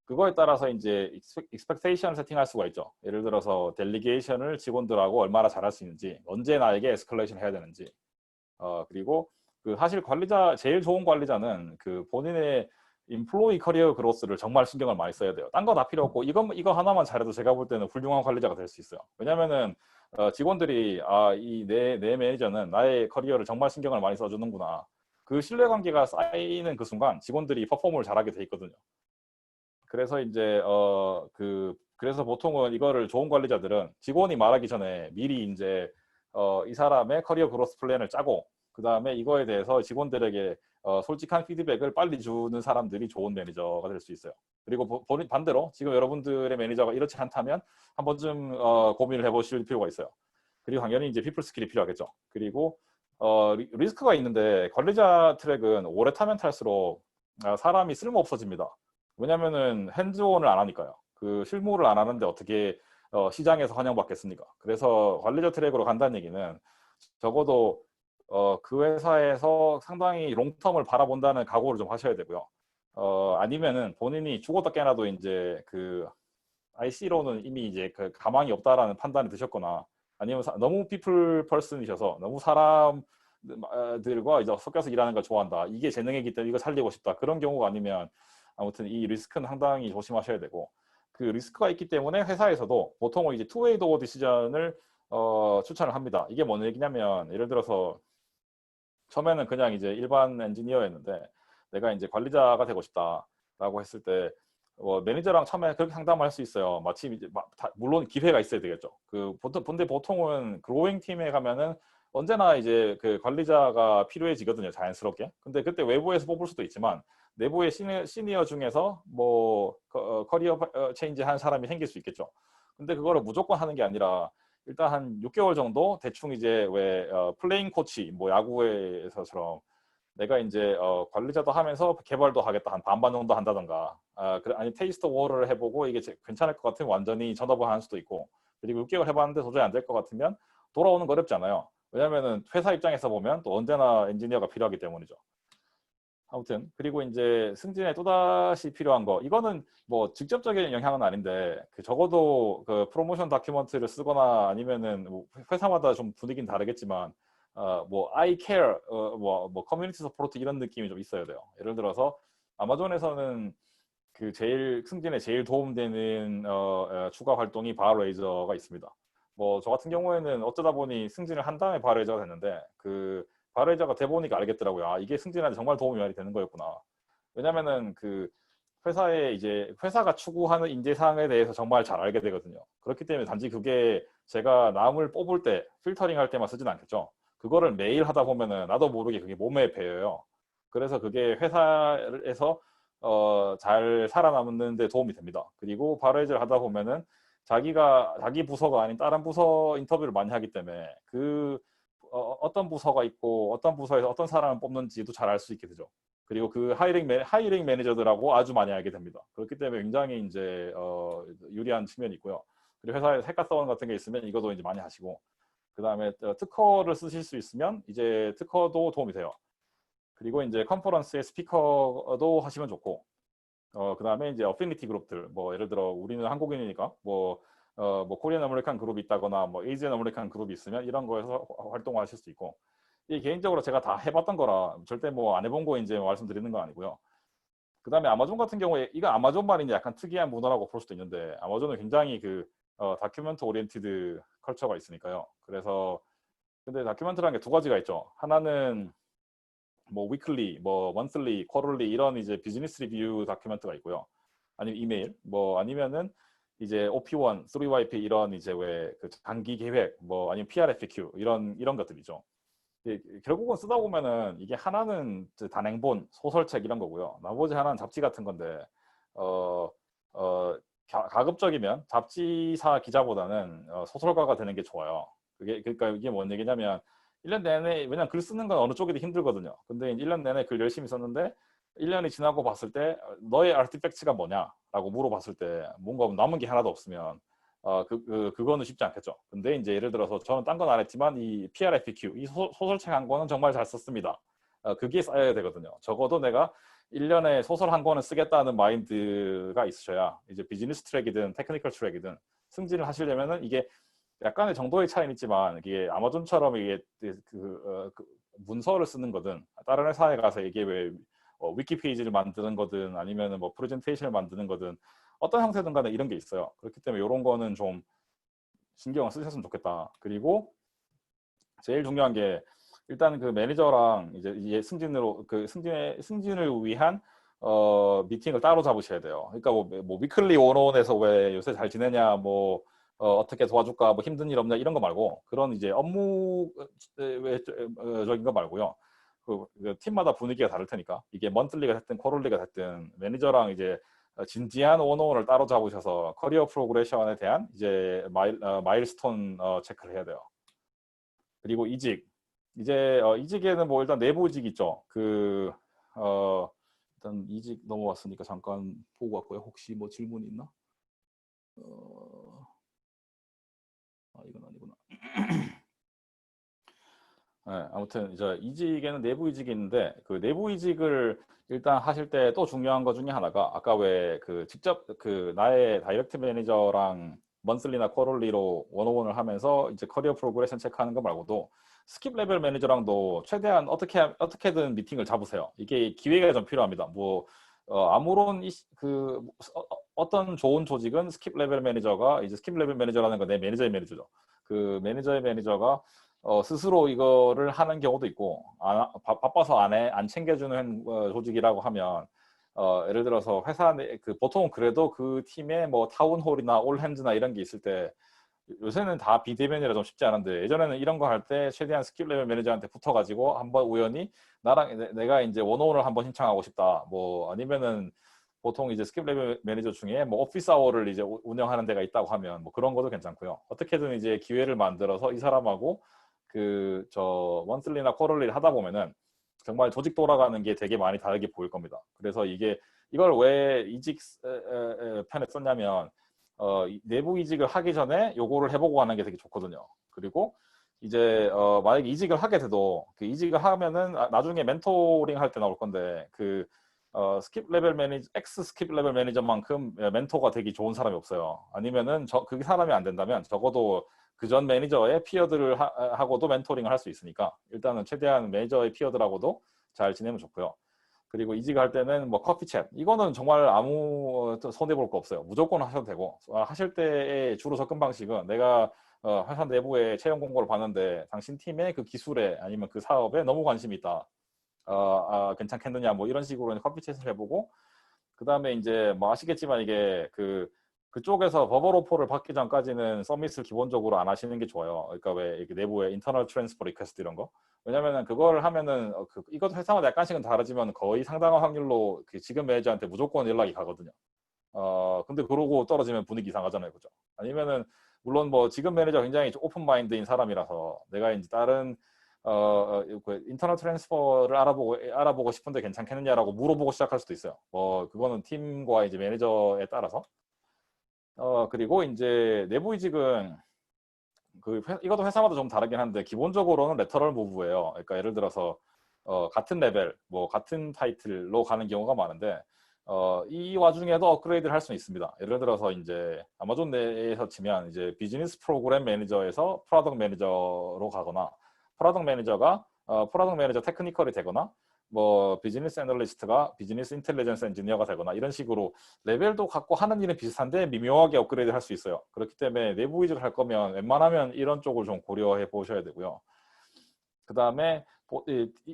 그거에 따라서 이제 expectation을 세팅할 수가 있죠. 예를 들어서 델리게이션을 직원들하고 얼마나 잘할 수 있는지, 언제 나에게 에스컬레이션 해야 되는지. 그리고 사실 제일 좋은 관리자는 본인의 인플로이 커리어 그로스를 정말 신경을 많이 써야 돼요. 딴 거 다 필요 없고 이거 하나만 잘해도 제가 볼 때는 훌륭한 관리자가 될 수 있어요. 왜냐면은 직원들이 이 내 매니저는 나의 커리어를 정말 신경을 많이 써주는구나. 그 신뢰관계가 쌓이는 그 순간 직원들이 퍼포먼을 잘하게 돼 있거든요. 그래서 이제 그래서 보통은 이거를 좋은 관리자들은 직원이 말하기 전에 미리 이제 이 사람의 커리어 그로스 플랜을 짜고, 그 다음에 이거에 대해서 직원들에게 솔직한 피드백을 빨리 주는 사람들이 좋은 매니저가 될 수 있어요. 그리고 반대로 지금 여러분들의 매니저가 이렇지 않다면 한 번쯤 고민을 해보실 필요가 있어요. 그리고 당연히 이제 피플 스킬이 필요하겠죠. 그리고 리스크가 있는데, 관리자 트랙은 오래 타면 탈수록 사람이 쓸모 없어집니다. 왜냐면은 핸즈온을 안 하니까요. 실무를 안 하는데 어떻게 시장에서 환영받겠습니까? 그래서 관리자 트랙으로 간다는 얘기는 적어도 그 회사에서 상당히 롱텀을 바라본다는 각오를 좀 하셔야 되고요. 아니면은 본인이 죽었다 깨나도 이제 IC로는 이미 이제 가망이 없다라는 판단이 드셨거나, 아니면 너무 피플 퍼슨이셔서 너무 사람들과 이제 섞여서 일하는 걸 좋아한다, 이게 재능이기 때문에 이거 살리고 싶다, 그런 경우가 아니면 아무튼 이 리스크는 상당히 조심하셔야 되고, 그 리스크가 있기 때문에 회사에서도 보통은 이제 투웨이 도어 디시전을 추천을 합니다. 이게 뭔 얘기냐면, 예를 들어서 처음에는 그냥 이제 일반 엔지니어였는데 내가 이제 관리자가 되고 싶다라고 했을 때 매니저랑 처음에 그렇게 상담을 할 수 있어요. 마침 이제 물론 기회가 있어야 되겠죠. 근데 보통은 그로잉 팀에 가면은 언제나 이제 관리자가 필요해지거든요, 자연스럽게. 근데 그때 외부에서 뽑을 수도 있지만 내부의 시니어 중에서 커리어 체인지 한 사람이 생길 수 있겠죠. 근데 그거를 무조건 하는 게 아니라 일단 한 6개월 정도 대충 이제 플레잉 코치, 뭐 야구에서처럼 내가 이제 관리자도 하면서 개발도 하겠다, 한 반반 정도 한다던가, 아니 테이스트 워를 해보고 이게 괜찮을 것 같으면 완전히 전업을 하는 수도 있고, 그리고 6개월 해봤는데 도저히 안 될 것 같으면 돌아오는 거 어렵지 않아요. 왜냐면은 회사 입장에서 보면 또 언제나 엔지니어가 필요하기 때문이죠. 아무튼 그리고 이제 승진에 또다시 필요한 거, 이거는 뭐 직접적인 영향은 아닌데 적어도 프로모션 다큐멘트를 쓰거나, 아니면은 뭐 회사마다 좀 분위기는 다르겠지만 뭐 I care, 뭐 커뮤니티 서포트 이런 느낌이 좀 있어야 돼요. 예를 들어서 아마존에서는 승진에 제일 도움되는 추가 활동이 바로레이저가 있습니다. 뭐 저 같은 경우에는 어쩌다 보니 승진을 한 다음에 바로레이저가 됐는데, 바로레이저가 돼 보니까 알겠더라고요. 이게 승진하는데 정말 도움이 많이 되는 거였구나. 왜냐면은 회사가 추구하는 인재상에 대해서 정말 잘 알게 되거든요. 그렇기 때문에 단지 그게 제가 남을 뽑을 때 필터링 할 때만 쓰진 않겠죠. 그거를 매일 하다 보면은 나도 모르게 그게 몸에 배어요. 그래서 그게 회사에서 잘 살아남는 데 도움이 됩니다. 그리고 바로헤즈를 하다 보면은 자기 부서가 아닌 다른 부서 인터뷰를 많이 하기 때문에 어떤 부서가 있고 어떤 부서에서 어떤 사람을 뽑는지도 잘 알 수 있게 되죠. 그리고 하이링 매니저들하고 아주 많이 알게 됩니다. 그렇기 때문에 굉장히 이제 유리한 측면이 있고요. 그리고 회사에 해카사원 같은 게 있으면 이것도 이제 많이 하시고, 그 다음에 특허를 쓰실 수 있으면 이제 특허도 도움이 돼요. 그리고 이제 컨퍼런스의 스피커도 하시면 좋고, 그 다음에 이제 어피니티 그룹들, 뭐 예를 들어 우리는 한국인이니까 뭐 코리안 아메리칸 그룹이 있다거나 뭐 에이지언 아메리칸 그룹이 있으면 이런 거에서 활동하실 수 있고, 이 개인적으로 제가 다 해봤던 거라 절대 뭐 안 해본 거 이제 말씀드리는 건 아니고요. 그 다음에 아마존 같은 경우에 이거 아마존만 이제 약간 특이한 문화라고 볼 수도 있는데, 아마존은 굉장히 다큐멘트 오리엔티드 컬처가 있으니까요. 그래서 근데 다큐멘트라는 게 두 가지가 있죠. 하나는 뭐 위클리, 뭐 먼슬리, 쿼럴리 이런 이제 비즈니스 리뷰 다큐멘트가 있고요. 아니면 이메일, 뭐 아니면은 이제 OP1, 3YP 이런 이제 장기 계획, 뭐 아니면 PRFQ 이런 것들이죠. 결국은 쓰다 보면은 이게 하나는 단행본, 소설책 이런 거고요. 나머지 하나는 잡지 같은 건데 어, 어, 가급적이면 잡지사 기자보다는 소설가가 되는 게 좋아요. 그러니까 이게 뭔 얘기냐면 1년 내내, 왜냐면 글 쓰는 건 어느 쪽이든 힘들거든요. 근데 1년 내내 글 열심히 썼는데 1년이 지나고 봤을 때 너의 아티팩트가 뭐냐라고 물어봤을 때 뭔가 남은 게 하나도 없으면 그거는 쉽지 않겠죠. 근데 이제 예를 들어서 저는 딴 건 안 했지만 이 PRFQ, 이 소설책 한 권은 정말 잘 썼습니다. 그게 쌓여야 되거든요. 적어도 내가 1년에 소설 한 권을 쓰겠다는 마인드가 있으셔야 이제 비즈니스 트랙이든 테크니컬 트랙이든 승진을 하시려면은 이게 약간의 정도의 차이는 있지만 이게 아마존처럼 이게 그 문서를 쓰는 거든 다른 회사에 가서 이게 왜 위키 페이지를 만드는 거든 아니면은 뭐 프레젠테이션을 만드는 거든 어떤 형태든 간에 이런 게 있어요. 그렇기 때문에 이런 거는 좀 신경을 쓰셨으면 좋겠다. 그리고 제일 중요한 게 일단 그 매니저랑 이제 승진으로 승진을 위한 미팅을 따로 잡으셔야 돼요. 그러니까 뭐 위클리 원온에서 왜 요새 잘 지내냐 뭐 어떻게 도와줄까 뭐 힘든 일 없냐 이런 거 말고 그런 이제 업무 적인 거 말고요. 그 팀마다 분위기가 다를 테니까 이게 먼틀리가 됐든 쿼럴리가 됐든 매니저랑 이제 진지한 원온을 따로 잡으셔서 커리어 프로그레션에 대한 이제 마일스톤 체크를 해야 돼요. 그리고 이직에는 뭐 일단 내부 이직 있죠. 일단 이직 넘어왔으니까 잠깐 보고 왔고요. 혹시 뭐 질문 있나? 이건 아니구나. 네, 아무튼 이제 이직에는 내부 이직이 있는데 그 내부 이직을 일단 하실 때 또 중요한 것 중에 하나가 아까 왜 그 직접 그 나의 다이렉트 매니저랑 먼슬리나 쿼럴리로 원오원을 하면서 이제 커리어 프로그레션 체크하는 거 말고도 스킵 레벨 매니저랑도 최대한 어떻게든 미팅을 잡으세요. 이게 기회가 좀 필요합니다. 뭐 아무런 어떤 좋은 조직은 스킵 레벨 매니저가 이제 스킵 레벨 매니저라는 건 내 매니저의 매니저죠. 그 매니저의 매니저가 스스로 이거를 하는 경우도 있고 바빠서 안 챙겨주는 조직이라고 하면 예를 들어서 회사 내 보통 그래도 그 팀에 뭐 타운홀이나 올핸즈나 이런 게 있을 때 요새는 다 비대면이라 좀 쉽지 않은데 예전에는 이런 거 할 때 최대한 스킵 레벨 매니저한테 붙어가지고 한번 우연히 나랑 내가 이제 원오원을 한번 신청하고 싶다 뭐 아니면은 보통 이제 스킵 레벨 매니저 중에 뭐 오피스 아워를 이제 운영하는 데가 있다고 하면 뭐 그런 것도 괜찮고요. 어떻게든 이제 기회를 만들어서 이 사람하고 저 원슬리나 쿼럴리를 하다 보면은 정말 조직 돌아가는 게 되게 많이 다르게 보일 겁니다. 그래서 이걸 왜 이직 편에 썼냐면 내부 이직을 하기 전에 요거를 해보고 하는 게 되게 좋거든요. 그리고 이제 만약에 이직을 하게 돼도 그 이직을 하면은 나중에 멘토링 할 때 나올 건데 스킵 레벨 매니저, 엑스 스킵 레벨 매니저만큼 멘토가 되기 좋은 사람이 없어요. 아니면은 그 사람이 안 된다면 적어도 그 전 매니저의 피어들을 하고도 멘토링을 할 수 있으니까 일단은 최대한 매니저의 피어들하고도 잘 지내면 좋고요. 그리고 이직할 때는 뭐 커피 챗 이거는 정말 아무 손해 볼 거 없어요. 무조건 하셔도 되고 하실 때의 주로 접근 방식은 내가 회사 내부에 채용 공고를 봤는데 당신 팀의 그 기술에 아니면 그 사업에 너무 관심이 있다. 괜찮겠느냐 뭐 이런 식으로 커피 챗을 해보고 그 다음에 이제 뭐 아시겠지만 이게 그쪽에서 버벌 오퍼를 받기 전까지는 서밋을 기본적으로 안 하시는 게 좋아요. 그러니까 왜 이렇게 내부에 인터널 트랜스퍼 리퀘스트 이런 거 왜냐면은 그걸 하면은 이것도 회사마다 약간씩은 다르지만 거의 상당한 확률로 그 지금 매니저한테 무조건 연락이 가거든요. 근데 그러고 떨어지면 분위기 이상하잖아요, 그죠? 아니면은 물론 뭐 지금 매니저 굉장히 오픈 마인드인 사람이라서 내가 이제 다른 그 인터널 트랜스퍼를 알아보고 싶은데 괜찮겠느냐라고 물어보고 시작할 수도 있어요. 그거는 팀과 이제 매니저에 따라서. 그리고 이제 내부 이직은 이것도 회사마다 좀 다르긴 한데 기본적으로는 레터럴 무브예요. 그러니까 예를 들어서 같은 레벨, 뭐 같은 타이틀로 가는 경우가 많은데 이 와중에도 업그레이드를 할 수는 있습니다. 예를 들어서 이제 아마존 내에서 치면 이제 비즈니스 프로그램 매니저에서 프로덕트 매니저로 가거나 프로덕트 매니저 테크니컬이 되거나 뭐 비즈니스 애널리스트가 비즈니스 인텔리전스 엔지니어가 되거나 이런 식으로 레벨도 갖고 하는 일은 비슷한데 미묘하게 업그레이드 할 수 있어요. 그렇기 때문에 내부 이직을 할 거면 웬만하면 이런 쪽을 좀 고려해 보셔야 되고요. 그 다음에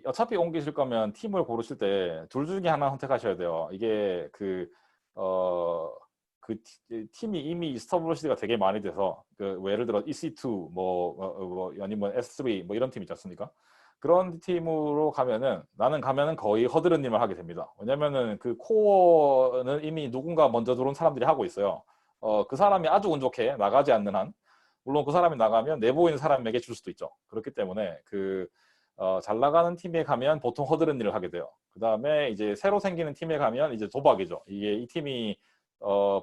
어차피 옮기실 거면 팀을 고르실 때 둘 중에 하나 선택하셔야 돼요. 이게 팀이 이미 스타블리시가 되게 많이 돼서 예를 들어 EC2 아니면 S3 뭐 이런 팀 있지 않습니까? 그런 팀으로 나는 가면은 거의 허드렛 님을 하게 됩니다. 왜냐면은 그 코어는 이미 누군가 먼저 들어온 사람들이 하고 있어요. 그 사람이 아주 운 좋게 나가지 않는 한, 물론 그 사람이 나가면 내부에 있는 사람에게 줄 수도 있죠. 그렇기 때문에 잘 나가는 팀에 가면 보통 허드렛 일을 하게 돼요. 그 다음에 이제 새로 생기는 팀에 가면 이제 도박이죠. 이게 이 팀이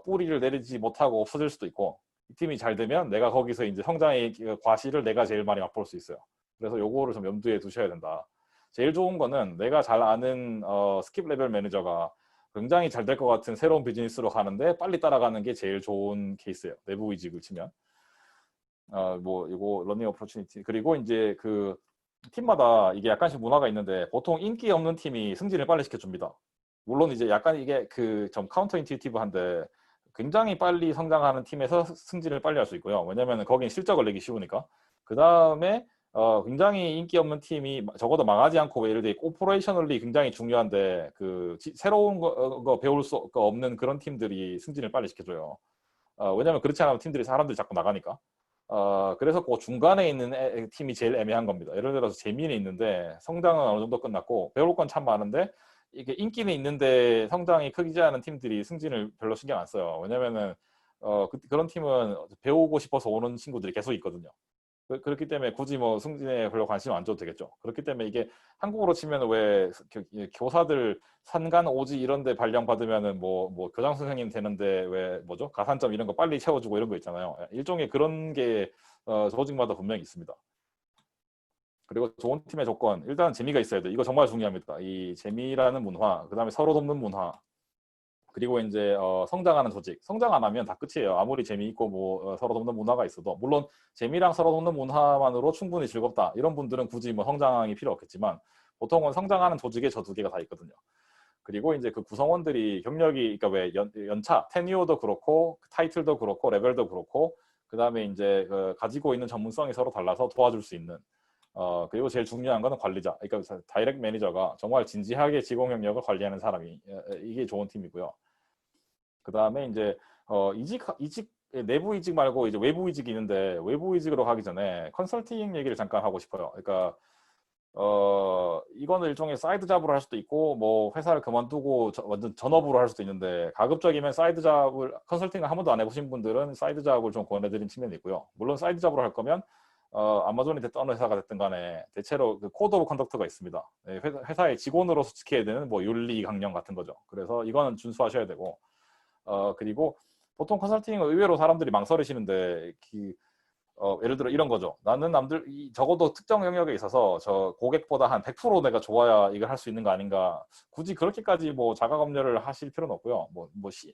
뿌리를 내리지 못하고 없어질 수도 있고, 이 팀이 잘 되면 내가 거기서 이제 성장의 과실을 내가 제일 많이 맛볼 수 있어요. 그래서 요거를 좀 염두에 두셔야 된다. 제일 좋은 거는 내가 잘 아는 스킵 레벨 매니저가 굉장히 잘 될 것 같은 새로운 비즈니스로 가는데 빨리 따라가는 게 제일 좋은 케이스예요. 내부 이직을 치면. 뭐 이거 러닝 어퍼추니티. 그리고 이제 그 팀마다 이게 약간씩 문화가 있는데 보통 인기 없는 팀이 승진을 빨리 시켜줍니다. 물론 이제 약간 이게 좀 카운터 인투이티브한데 굉장히 빨리 성장하는 팀에서 승진을 빨리 할 수 있고요. 왜냐면 거긴 실적을 내기 쉬우니까. 그 다음에 굉장히 인기 없는 팀이 적어도 망하지 않고 예를 들어 오퍼레이셔널리 굉장히 중요한데 새로운 거 배울 수 없는 그런 팀들이 승진을 빨리 시켜줘요. 왜냐면 그렇지 않으면 사람들이 자꾸 나가니까. 그래서 그 중간에 있는 팀이 제일 애매한 겁니다. 예를 들어서 재미는 있는데 성장은 어느 정도 끝났고 배울 건 참 많은데 이게 인기는 있는데 성장이 크지 않은 팀들이 승진을 별로 신경 안 써요. 왜냐면은 그런 팀은 배우고 싶어서 오는 친구들이 계속 있거든요. 그렇기 때문에 굳이 뭐 승진에 별로 관심 안 줘도 되겠죠. 그렇기 때문에 이게 한국으로 치면 왜 교사들 산간 오지 이런 데 발령 받으면은 뭐 교장 선생님 되는데 왜 뭐죠? 가산점 이런 거 빨리 채워주고 이런 거 있잖아요. 일종의 그런 게 조직마다 분명히 있습니다. 그리고 좋은 팀의 조건, 일단 재미가 있어야 돼. 이거 정말 중요합니다. 이 재미라는 문화, 그 다음에 서로 돕는 문화, 그리고 이제 성장하는 조직. 성장 안 하면 다 끝이에요. 아무리 재미있고 뭐 서로 돕는 문화가 있어도. 물론 재미랑 서로 돕는 문화만으로 충분히 즐겁다. 이런 분들은 굳이 뭐 성장이 필요 없겠지만 보통은 성장하는 조직에 저 두 개가 다 있거든요. 그리고 이제 그 구성원들이 경력이, 그러니까 왜 연차, 테니어도 그렇고 타이틀도 그렇고 레벨도 그렇고 그 다음에 이제 가지고 있는 전문성이 서로 달라서 도와줄 수 있는. 그리고 제일 중요한 거는 관리자. 그러니까 다이렉트 매니저가 정말 진지하게 직원 경력을 관리하는 사람이 이게 좋은 팀이고요. 그 다음에 이제 이직 내부 이직 말고 이제 외부 이직이 있는데 외부 이직으로 가기 전에 컨설팅 얘기를 잠깐 하고 싶어요. 그러니까 이거는 일종의 사이드 잡으로 할 수도 있고 뭐 회사를 그만두고 완전 전업으로 할 수도 있는데 가급적이면 사이드 잡을 컨설팅을 한 번도 안 해보신 분들은 사이드 잡을 좀 권해드린 측면이 있고요. 물론 사이드 잡으로 할 거면 아마존이 됐든 어느 회사가 됐든 간에 대체로 그 코드 오브 컨덕트가 있습니다. 회사의 직원으로서 지켜야 되는 뭐 윤리 강령 같은 거죠. 그래서 이거는 준수하셔야 되고 그리고 보통 컨설팅은 의외로 사람들이 망설이시는데 예를 들어 이런 거죠. 나는 적어도 특정 영역에 있어서 저 고객보다 한 100% 내가 좋아야 이걸 할 수 있는 거 아닌가. 굳이 그렇게까지 뭐 자가검열을 하실 필요는 없고요.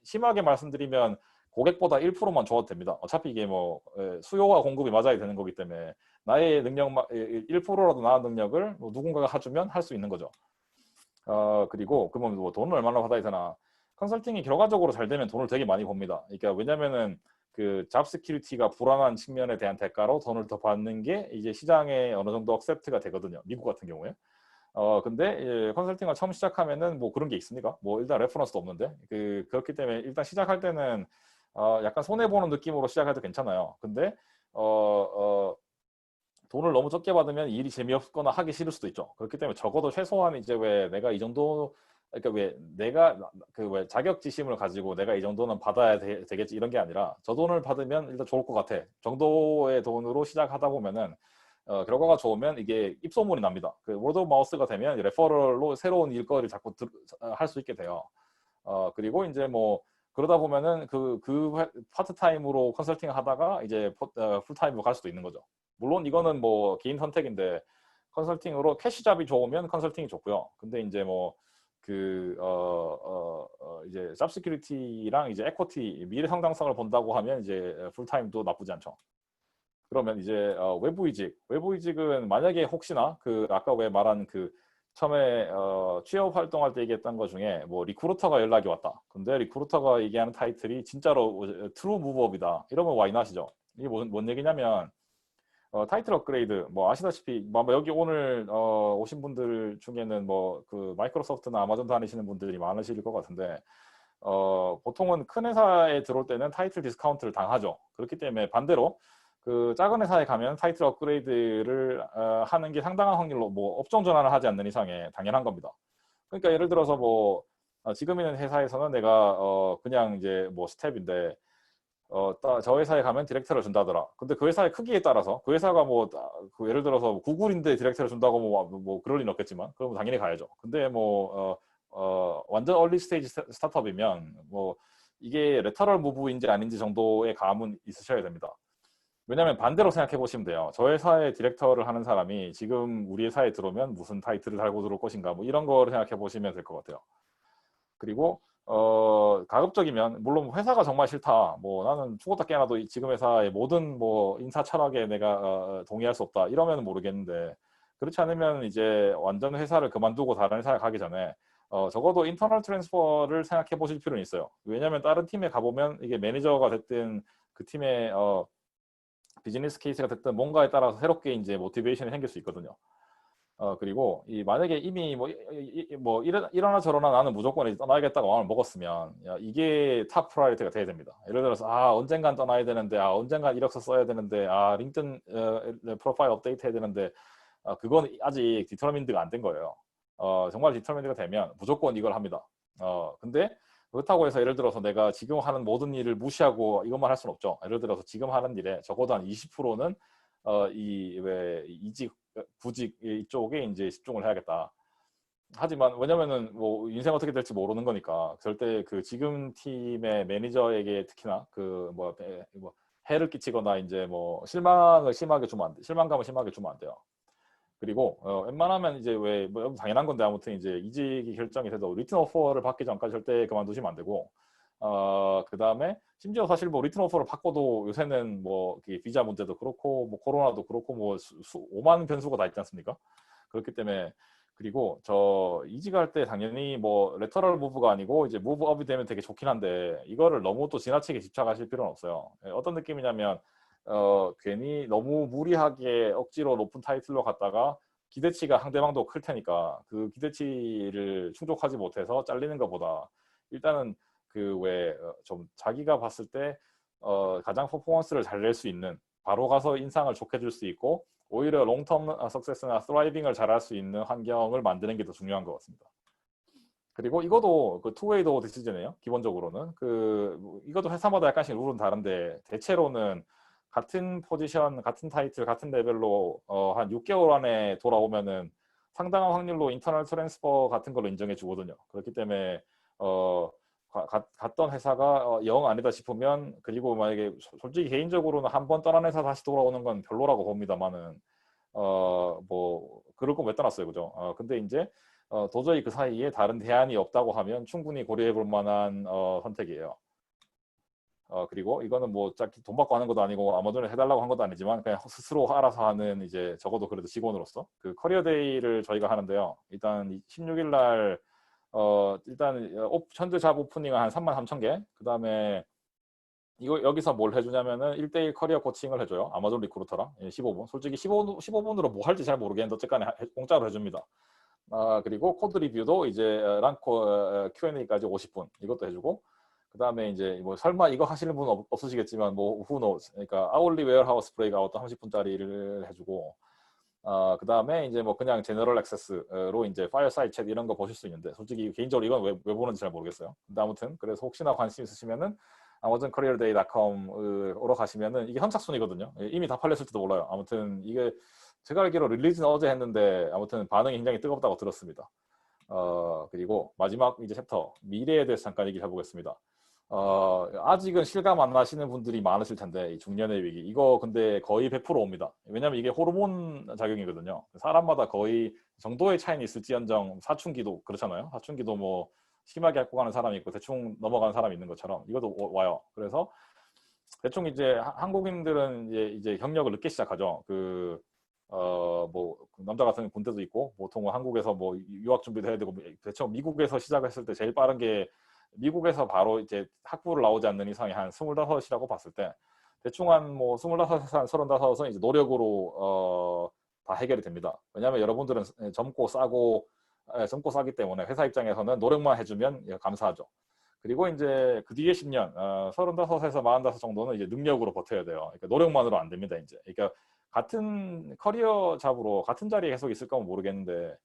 심하게 말씀드리면 고객보다 1%만 좋아도 됩니다. 어차피 이게 뭐 수요와 공급이 맞아야 되는 거기 때문에 나의 능력 1%라도 나은 능력을 뭐 누군가가 해주면 할 수 있는 거죠. 그리고 그러면 뭐 돈을 얼마나 받아야 되나. 컨설팅이 결과적으로 잘 되면 돈을 되게 많이 법니다. 그러니까 왜냐면은 그 잡 시큐리티가 불안한 측면에 대한 대가로 돈을 더 받는 게 이제 시장에 어느 정도 억셉트가 되거든요. 미국 같은 경우에. 근데 컨설팅을 처음 시작하면은 뭐 그런 게 있습니까? 뭐 일단 레퍼런스도 없는데 그렇기 때문에 일단 시작할 때는 약간 손해 보는 느낌으로 시작해도 괜찮아요. 근데 돈을 너무 적게 받으면 일이 재미없거나 하기 싫을 수도 있죠. 그렇기 때문에 적어도 최소한 이제 왜 내가 이 정도, 그러니까 왜 내가 왜 자격지심을 가지고 내가 이 정도는 받아야 되겠지 이런 게 아니라 저 돈을 받으면 일단 좋을 것 같아 정도의 돈으로 시작하다 보면은 결과가 좋으면 이게 입소문이 납니다. 그 워드 오브 마우스가 되면 레퍼럴로 새로운 일거리를 자꾸 할 수 있게 돼요. 그리고 이제 뭐 그러다 보면은 파트타임으로 컨설팅 하다가 이제 풀타임으로 갈 수도 있는 거죠. 물론 이거는 뭐 개인 선택인데 컨설팅으로 캐시잡이 좋으면 컨설팅이 좋고요. 근데 이제 뭐 이제 잡 시큐리티랑 이제 에쿼티 미래 성장성을 본다고 하면 이제 풀타임도 나쁘지 않죠. 그러면 이제 외부 이직은 만약에 혹시나 아까 왜 말한 처음에 취업 활동할 때 얘기했던 것 중에 뭐 리크루터가 연락이 왔다. 근데 리크루터가 얘기하는 타이틀이 진짜로 트루 무브업이다. 이러면 와이낫이죠. 이게 뭔 얘기냐면 타이틀 업그레이드 뭐 아시다시피 뭐 여기 오늘 오신 분들 중에는 뭐 마이크로소프트나 아마존 다니시는 분들이 많으실 것 같은데 보통은 큰 회사에 들어올 때는 타이틀 디스카운트를 당하죠. 그렇기 때문에 반대로 작은 회사에 가면 타이틀 업그레이드를 하는 게 상당한 확률로 뭐 업종 전환을 하지 않는 이상에 당연한 겁니다. 그러니까 예를 들어서 뭐 지금 있는 회사에서는 내가 그냥 이제 뭐 스텝인데 저 회사에 가면 디렉터를 준다더라. 근데 그 회사의 크기에 따라서 그 회사가 그 예를 들어서 구글인데 디렉터를 준다고 뭐 그럴 리는 없겠지만 그럼 당연히 가야죠. 근데 완전 얼리 스테이지 스타트업이면 이게 레터럴 무브인지 아닌지 정도의 감은 있으셔야 됩니다. 왜냐하면 반대로 생각해 보시면 돼요. 저 회사의 디렉터를 하는 사람이 지금 우리 회사에 들어오면 무슨 타이틀을 달고 들어올 것인가 뭐 이런 거를 생각해 보시면 될 것 같아요. 그리고 가급적이면 물론 회사가 정말 싫다. 나는 죽었다 깨어나도 지금 회사의 모든 인사 철학에 내가 동의할 수 없다. 이러면 모르겠는데 그렇지 않으면 이제 완전 회사를 그만두고 다른 회사에 가기 전에 적어도 인터널 트랜스퍼를 생각해 보실 필요는 있어요. 왜냐하면 다른 팀에 가보면 이게 매니저가 됐든 그 팀의 비즈니스 케이스가 됐든 뭔가에 따라서 새롭게 이제 모티베이션이 생길 수 있거든요. 그리고 만약에 이미 이러나 저러나 나는 무조건 이제 떠나야겠다고 마음을 먹었으면 이게 탑 프라이어티가 돼야 됩니다. 예를 들어서 언젠간 떠나야 되는데 언젠간 이력서 써야 되는데 링크드인 프로파일 업데이트 해야 되는데 그건 아직 디터미인드가 안 된 거예요. 정말 디터미인드가 되면 무조건 이걸 합니다. 근데 그렇다고 해서 예를 들어서 내가 지금 하는 모든 일을 무시하고 이것만 할 수는 없죠. 예를 들어서 지금 하는 일에 적어도 한 20%는 이직 구직 이쪽에 이제 집중을 해야겠다. 하지만 왜냐면은 인생 어떻게 될지 모르는 거니까 절대 그 지금 팀의 매니저에게 특히나 해를 끼치거나 이제 실망을 심하게 주면 안 돼. 실망감을 심하게 주면 안 돼요. 그리고 웬만하면 이제 당연한 건데 아무튼 이제 이직이 결정이 돼도 리튼 오퍼를 받기 전까지 절대 그만두시면 안 되고 그 다음에 심지어 사실 리튼 오퍼를 받고도 요새는 비자 문제도 그렇고 코로나도 그렇고 5만 변수가 다 있지 않습니까? 그렇기 때문에 그리고 저 이직할 때 당연히 레터럴 무브가 아니고 이제 무브업이 되면 되게 좋긴 한데 이거를 너무 또 지나치게 집착하실 필요는 없어요. 어떤 느낌이냐면 괜히 너무 무리하게 억지로 높은 타이틀로 갔다가 기대치가 상대방도 클 테니까 그 기대치를 충족하지 못해서 잘리는 것보다 일단은 좀 자기가 봤을 때 가장 퍼포먼스를 잘 낼 수 있는 바로 가서 인상을 좋게 줄 수 있고 오히려 롱텀 석세스나 스트라이빙을 잘할 수 있는 환경을 만드는 게 더 중요한 것 같습니다. 그리고 이것도 그 투웨이 도어 디시전이에요. 기본적으로는 이것도 회사마다 약간씩 룰은 다른데 대체로는 같은 포지션, 같은 타이틀, 같은 레벨로 한 6개월 안에 돌아오면은 상당한 확률로 인터널 트랜스퍼 같은 걸로 인정해 주거든요. 그렇기 때문에 갔던 회사가 영 아니다 싶으면 그리고 만약에 솔직히 개인적으로는 한 번 떠난 회사 다시 돌아오는 건 별로라고 봅니다만은 그럴 거면 왜 떠났어요, 그죠? 근데 이제 도저히 그 사이에 다른 대안이 없다고 하면 충분히 고려해 볼 만한 선택이에요. 그리고 이거는 딱히 돈 받고 하는 것도 아니고 아마존에 해달라고 한 것도 아니지만 그냥 스스로 알아서 하는 이제 적어도 그래도 직원으로서 그 커리어데이를 저희가 하는데요. 일단 16일 날 일단 현재 잡 오프닝은 한 33,000개. 그 다음에 여기서 뭘 해주냐면은 1대1 커리어 코칭을 해줘요. 아마존 리크루터랑 15분. 솔직히 15분으로 뭐 할지 잘 모르겠는데 어쨌든 공짜로 해줍니다. 그리고 코드 리뷰도 이제 랑코 Q&A까지 50분 이것도 해주고 그 다음에 이제 설마 이거 하시는 분은 없으시겠지만 who knows. 그러니까 아울리 웨어하우스 브레이크아웃 30분짜리를 해주고 그 다음에 이제 그냥 제너럴 액세스로 이제 파이어사이드 챗 이런 거 보실 수 있는데 솔직히 개인적으로 이건 왜 보는지 잘 모르겠어요. 근데 아무튼 그래서 혹시나 관심 있으시면은 아마존 careerday.com으로 가시면은 이게 선착순이거든요. 이미 다 팔렸을지도 몰라요. 아무튼 이게 제가 알기로 릴리즈는 어제 했는데 아무튼 반응이 굉장히 뜨겁다고 들었습니다. 그리고 마지막 이제 챕터 미래에 대해서 잠깐 얘기해 보겠습니다. 아직은 실감 안 나시는 분들이 많으실 텐데 이 중년의 위기 이거 근데 거의 100% 옵니다. 왜냐면 이게 호르몬 작용이거든요. 사람마다 거의 정도의 차이는 있을지언정 사춘기도 그렇잖아요. 사춘기도 심하게 앓고 가는 사람이 있고 대충 넘어가는 사람이 있는 것처럼 이것도 와요. 그래서 대충 이제 한국인들은 이제 경력을 늦게 시작하죠. 남자 같은 군대도 있고 보통은 한국에서 유학 준비도 해야 되고 대충 미국에서 시작했을 때 제일 빠른 게 미국에서 바로 이제 학부를 나오지 않는 이상이 한 25이라고 봤을 때 대충 한 25에서 한 35은 이제 노력으로 다 해결이 됩니다. 왜냐하면 여러분들은 젊고 싸기 때문에 회사 입장에서는 노력만 해주면 감사하죠. 그리고 이제 그 뒤에 10년 35에서 45 정도는 이제 능력으로 버텨야 돼요. 그러니까 노력만으로 안 됩니다. 이제 그러니까 같은 커리어 잡으로 같은 자리에 계속 있을 거면 모르겠는데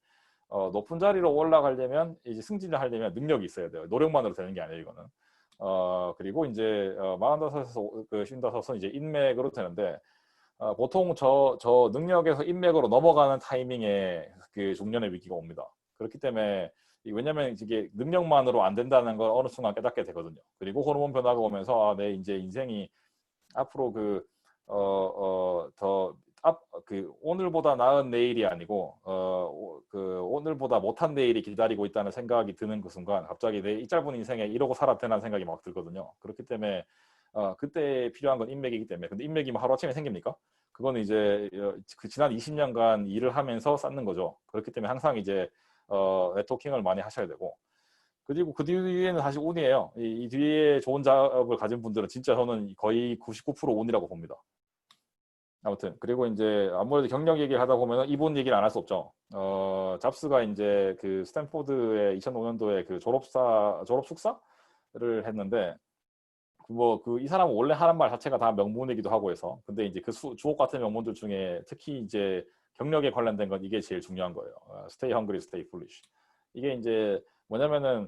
높은 자리로 올라가려면 이제 승진을 하려면 능력이 있어야 돼요. 노력만으로 되는 게 아니에요. 이거는 그리고 이제 45에서 그 55은 이제 인맥으로 되는데 보통 저 능력에서 인맥으로 넘어가는 타이밍에 그 중년의 위기가 옵니다. 그렇기 때문에 왜냐면 이게 능력만으로 안 된다는 걸 어느 순간 깨닫게 되거든요. 그리고 호르몬 변화가 오면서 내 이제 인생이 앞으로 그 오늘보다 나은 내일이 아니고 그 오늘보다 못한 내일이 기다리고 있다는 생각이 드는 그 순간 갑자기 내 이 짧은 인생에 이러고 살아도 되는 생각이 막 들거든요. 그렇기 때문에 그때 필요한 건 인맥이기 때문에. 근데 인맥이 뭐 하루아침에 생깁니까? 그거는 이제 그 지난 20년간 일을 하면서 쌓는 거죠. 그렇기 때문에 항상 이제 네트워킹을 많이 하셔야 되고, 그리고 그 뒤에는 사실 운이에요. 이 뒤에 좋은 작업을 가진 분들은 진짜 저는 거의 99% 운이라고 봅니다. 아무튼 그리고 이제 아무래도 경력 얘기를 하다 보면 이분 얘기를 안 할 수 없죠. 잡스가 이제 그 스탠포드의 2005년도에 그 졸업 숙사를 했는데 뭐 그 이 사람은 원래 하는 말 자체가 다 명문이기도 하고 해서, 근데 이제 그 주옥 같은 명문들 중에 특히 이제 경력에 관련된 건 이게 제일 중요한 거예요. Stay hungry, stay foolish. 이게 이제 뭐냐면은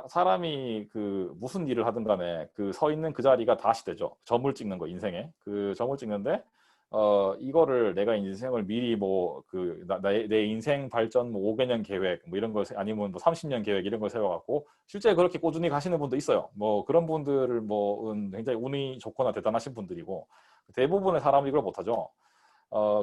사람이 그 무슨 일을 하든 간에 그 서 있는 그 자리가 다 시대죠. 점을 찍는 거, 인생에 그 점을 찍는데 이거를 내가 인생을 미리 뭐 내 인생 발전 뭐 5개년 계획 뭐 이런 걸 아니면 뭐 30년 계획 이런 걸 세워갖고 실제 그렇게 꾸준히 가시는 분도 있어요. 뭐 그런 분들을 뭐 굉장히 운이 좋거나 대단하신 분들이고, 대부분의 사람은 이걸 못하죠.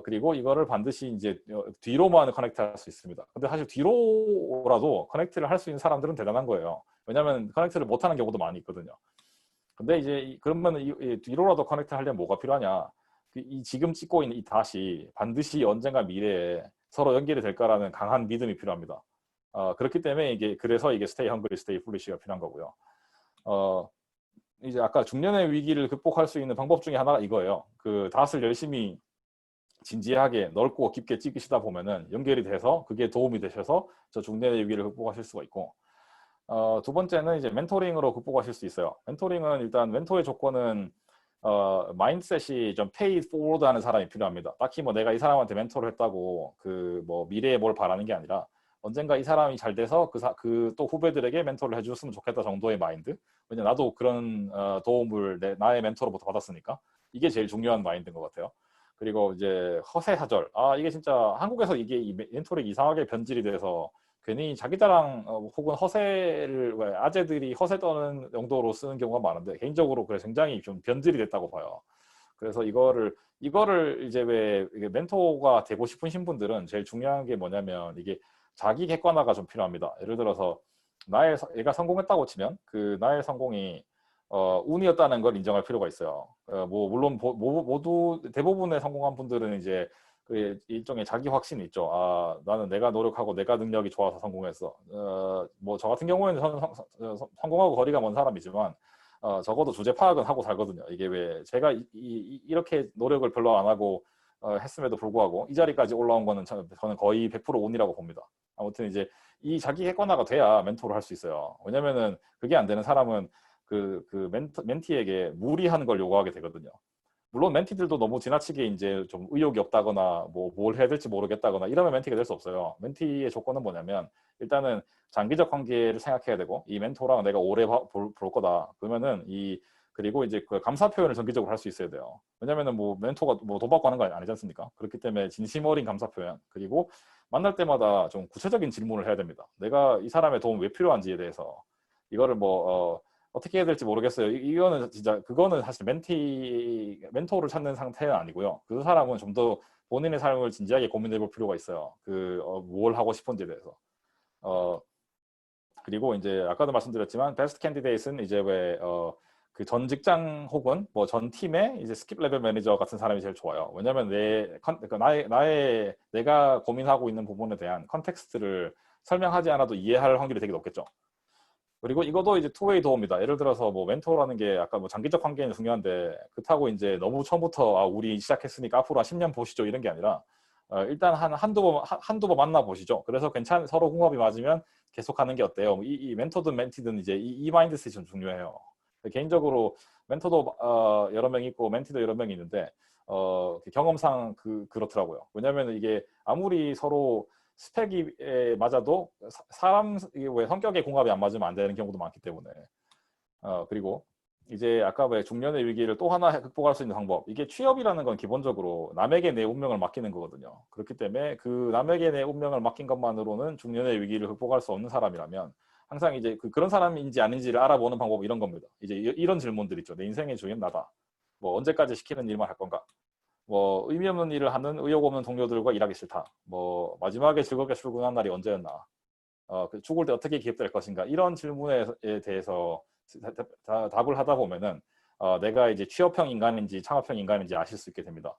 그리고 이거를 반드시 이제 뒤로만 커넥트할 수 있습니다. 근데 사실 뒤로라도 커넥트를 할 수 있는 사람들은 대단한 거예요. 왜냐하면 커넥트를 못하는 경우도 많이 있거든요. 근데 이제 그러면 이 뒤로라도 커넥트 하려면 뭐가 필요하냐? 이 지금 찍고 있는 이 닷이 반드시 언젠가 미래에 서로 연결이 될까라는 강한 믿음이 필요합니다. 그렇기 때문에 이게 그래서 이게 stay hungry, stay foolish가 필요한 거고요. 이제 아까 중년의 위기를 극복할 수 있는 방법 중에 하나가 이거예요. 그 닷을 열심히 진지하게 넓고 깊게 찍으시다 보면은 연결이 돼서 그게 도움이 되셔서 저 중년의 위기를 극복하실 수가 있고, 두 번째는 이제 멘토링으로 극복하실 수 있어요. 멘토링은 일단 멘토의 조건은 마인드셋이 좀 페이 포워드 하는 사람이 필요합니다. 딱히 뭐 내가 이 사람한테 멘토를 했다고 그 뭐 미래에 뭘 바라는 게 아니라 언젠가 이 사람이 잘 돼서 그 또 후배들에게 멘토를 해줬으면 좋겠다 정도의 마인드. 왜냐 나도 그런 도움을 나의 멘토로부터 받았으니까 이게 제일 중요한 마인드인 것 같아요. 그리고 이제 허세 사절. 이게 진짜 한국에서 이게 이 멘토링이 이상하게 변질이 돼서 괜히 자기 자랑 혹은 허세를 왜 아재들이 허세 떠는 용도로 쓰는 경우가 많은데, 개인적으로 그래 굉장히 좀 변질이 됐다고 봐요. 그래서 이거를 이제 왜 이게 멘토가 되고 싶으신 분들은 제일 중요한 게 뭐냐면 이게 자기 객관화가 좀 필요합니다. 예를 들어서 얘가 성공했다고 치면 그 나의 성공이 운이었다는 걸 인정할 필요가 있어요. 뭐 물론 모두 대부분의 성공한 분들은 이제 그 일종의 자기 확신이 있죠. 나는 내가 노력하고 내가 능력이 좋아서 성공했어. 뭐 저 같은 경우에는 성공하고 거리가 먼 사람이지만 적어도 주제 파악은 하고 살거든요. 이게 왜 제가 이렇게 노력을 별로 안 하고 했음에도 불구하고 이 자리까지 올라온 거는 저는 거의 100% 운이라고 봅니다. 아무튼 이제 이 자기 객관화가 돼야 멘토를 할 수 있어요. 왜냐면은 그게 안 되는 사람은 멘티에게 무리한 걸 요구하게 되거든요. 물론 멘티들도 너무 지나치게 이제 좀 의욕이 없다거나 뭐 뭘 해야 될지 모르겠다거나 이러면 멘티가 될 수 없어요. 멘티의 조건은 뭐냐면 일단은 장기적 관계를 생각해야 되고, 이 멘토랑 내가 오래 볼 거다. 그러면은 그리고 이제 그 감사 표현을 정기적으로 할 수 있어야 돼요. 왜냐면은 뭐 멘토가 뭐 돈 받고 하는 거 아니지 않습니까? 그렇기 때문에 진심 어린 감사 표현, 그리고 만날 때마다 좀 구체적인 질문을 해야 됩니다. 내가 이 사람의 도움 왜 필요한지에 대해서. 이거를 뭐 어떻게 해야 될지 모르겠어요. 이거는 진짜 그거는 사실 멘토를 찾는 상태는 아니고요. 그 사람은 좀 더 본인의 삶을 진지하게 고민해 볼 필요가 있어요. 뭘 하고 싶은지에 대해서. 그리고 이제 아까도 말씀드렸지만 베스트 캔디데이트는 이제 왜 그 전 직장 혹은 뭐 전 팀의 이제 스킵 레벨 매니저 같은 사람이 제일 좋아요. 왜냐하면 내가 고민하고 있는 부분에 대한 컨텍스트를 설명하지 않아도 이해할 확률이 되게 높겠죠. 그리고 이것도 이제 투웨이 도움이다. 예를 들어서 뭐 멘토라는 게 아까 뭐 장기적 관계는 중요한데 그렇다고 이제 너무 처음부터 우리 시작했으니까 앞으로 한 10년 보시죠 이런 게 아니라 일단 한두 번 만나 보시죠. 그래서 서로 궁합이 맞으면 계속하는 게 어때요? 이 멘토든 멘티든 이제 이 마인드셋이 좀 중요해요. 개인적으로 멘토도 여러 명 있고 멘티도 여러 명 있는데 경험상 그렇더라고요. 왜냐하면 이게 아무리 서로 스펙이 맞아도 사람 왜 성격의 궁합이 안 맞으면 안 되는 경우도 많기 때문에 그리고 이제 아까 왜 중년의 위기를 또 하나 극복할 수 있는 방법, 이게 취업이라는 건 기본적으로 남에게 내 운명을 맡기는 거거든요. 그렇기 때문에 그 남에게 내 운명을 맡긴 것만으로는 중년의 위기를 극복할 수 없는 사람이라면 항상 이제 그런 사람인지 아닌지를 알아보는 방법 이런 겁니다. 이제 이런 질문들 있죠. 내 인생의 주인 나다. 뭐 언제까지 시키는 일만 할 건가? 뭐 의미 없는 일을 하는 의욕 없는 동료들과 일하기 싫다. 뭐 마지막에 즐겁게 출근한 날이 언제였나? 죽을 때 어떻게 기억될 것인가? 이런 질문에 대해서 답을 하다 보면은 내가 이제 취업형 인간인지 창업형 인간인지 아실 수 있게 됩니다.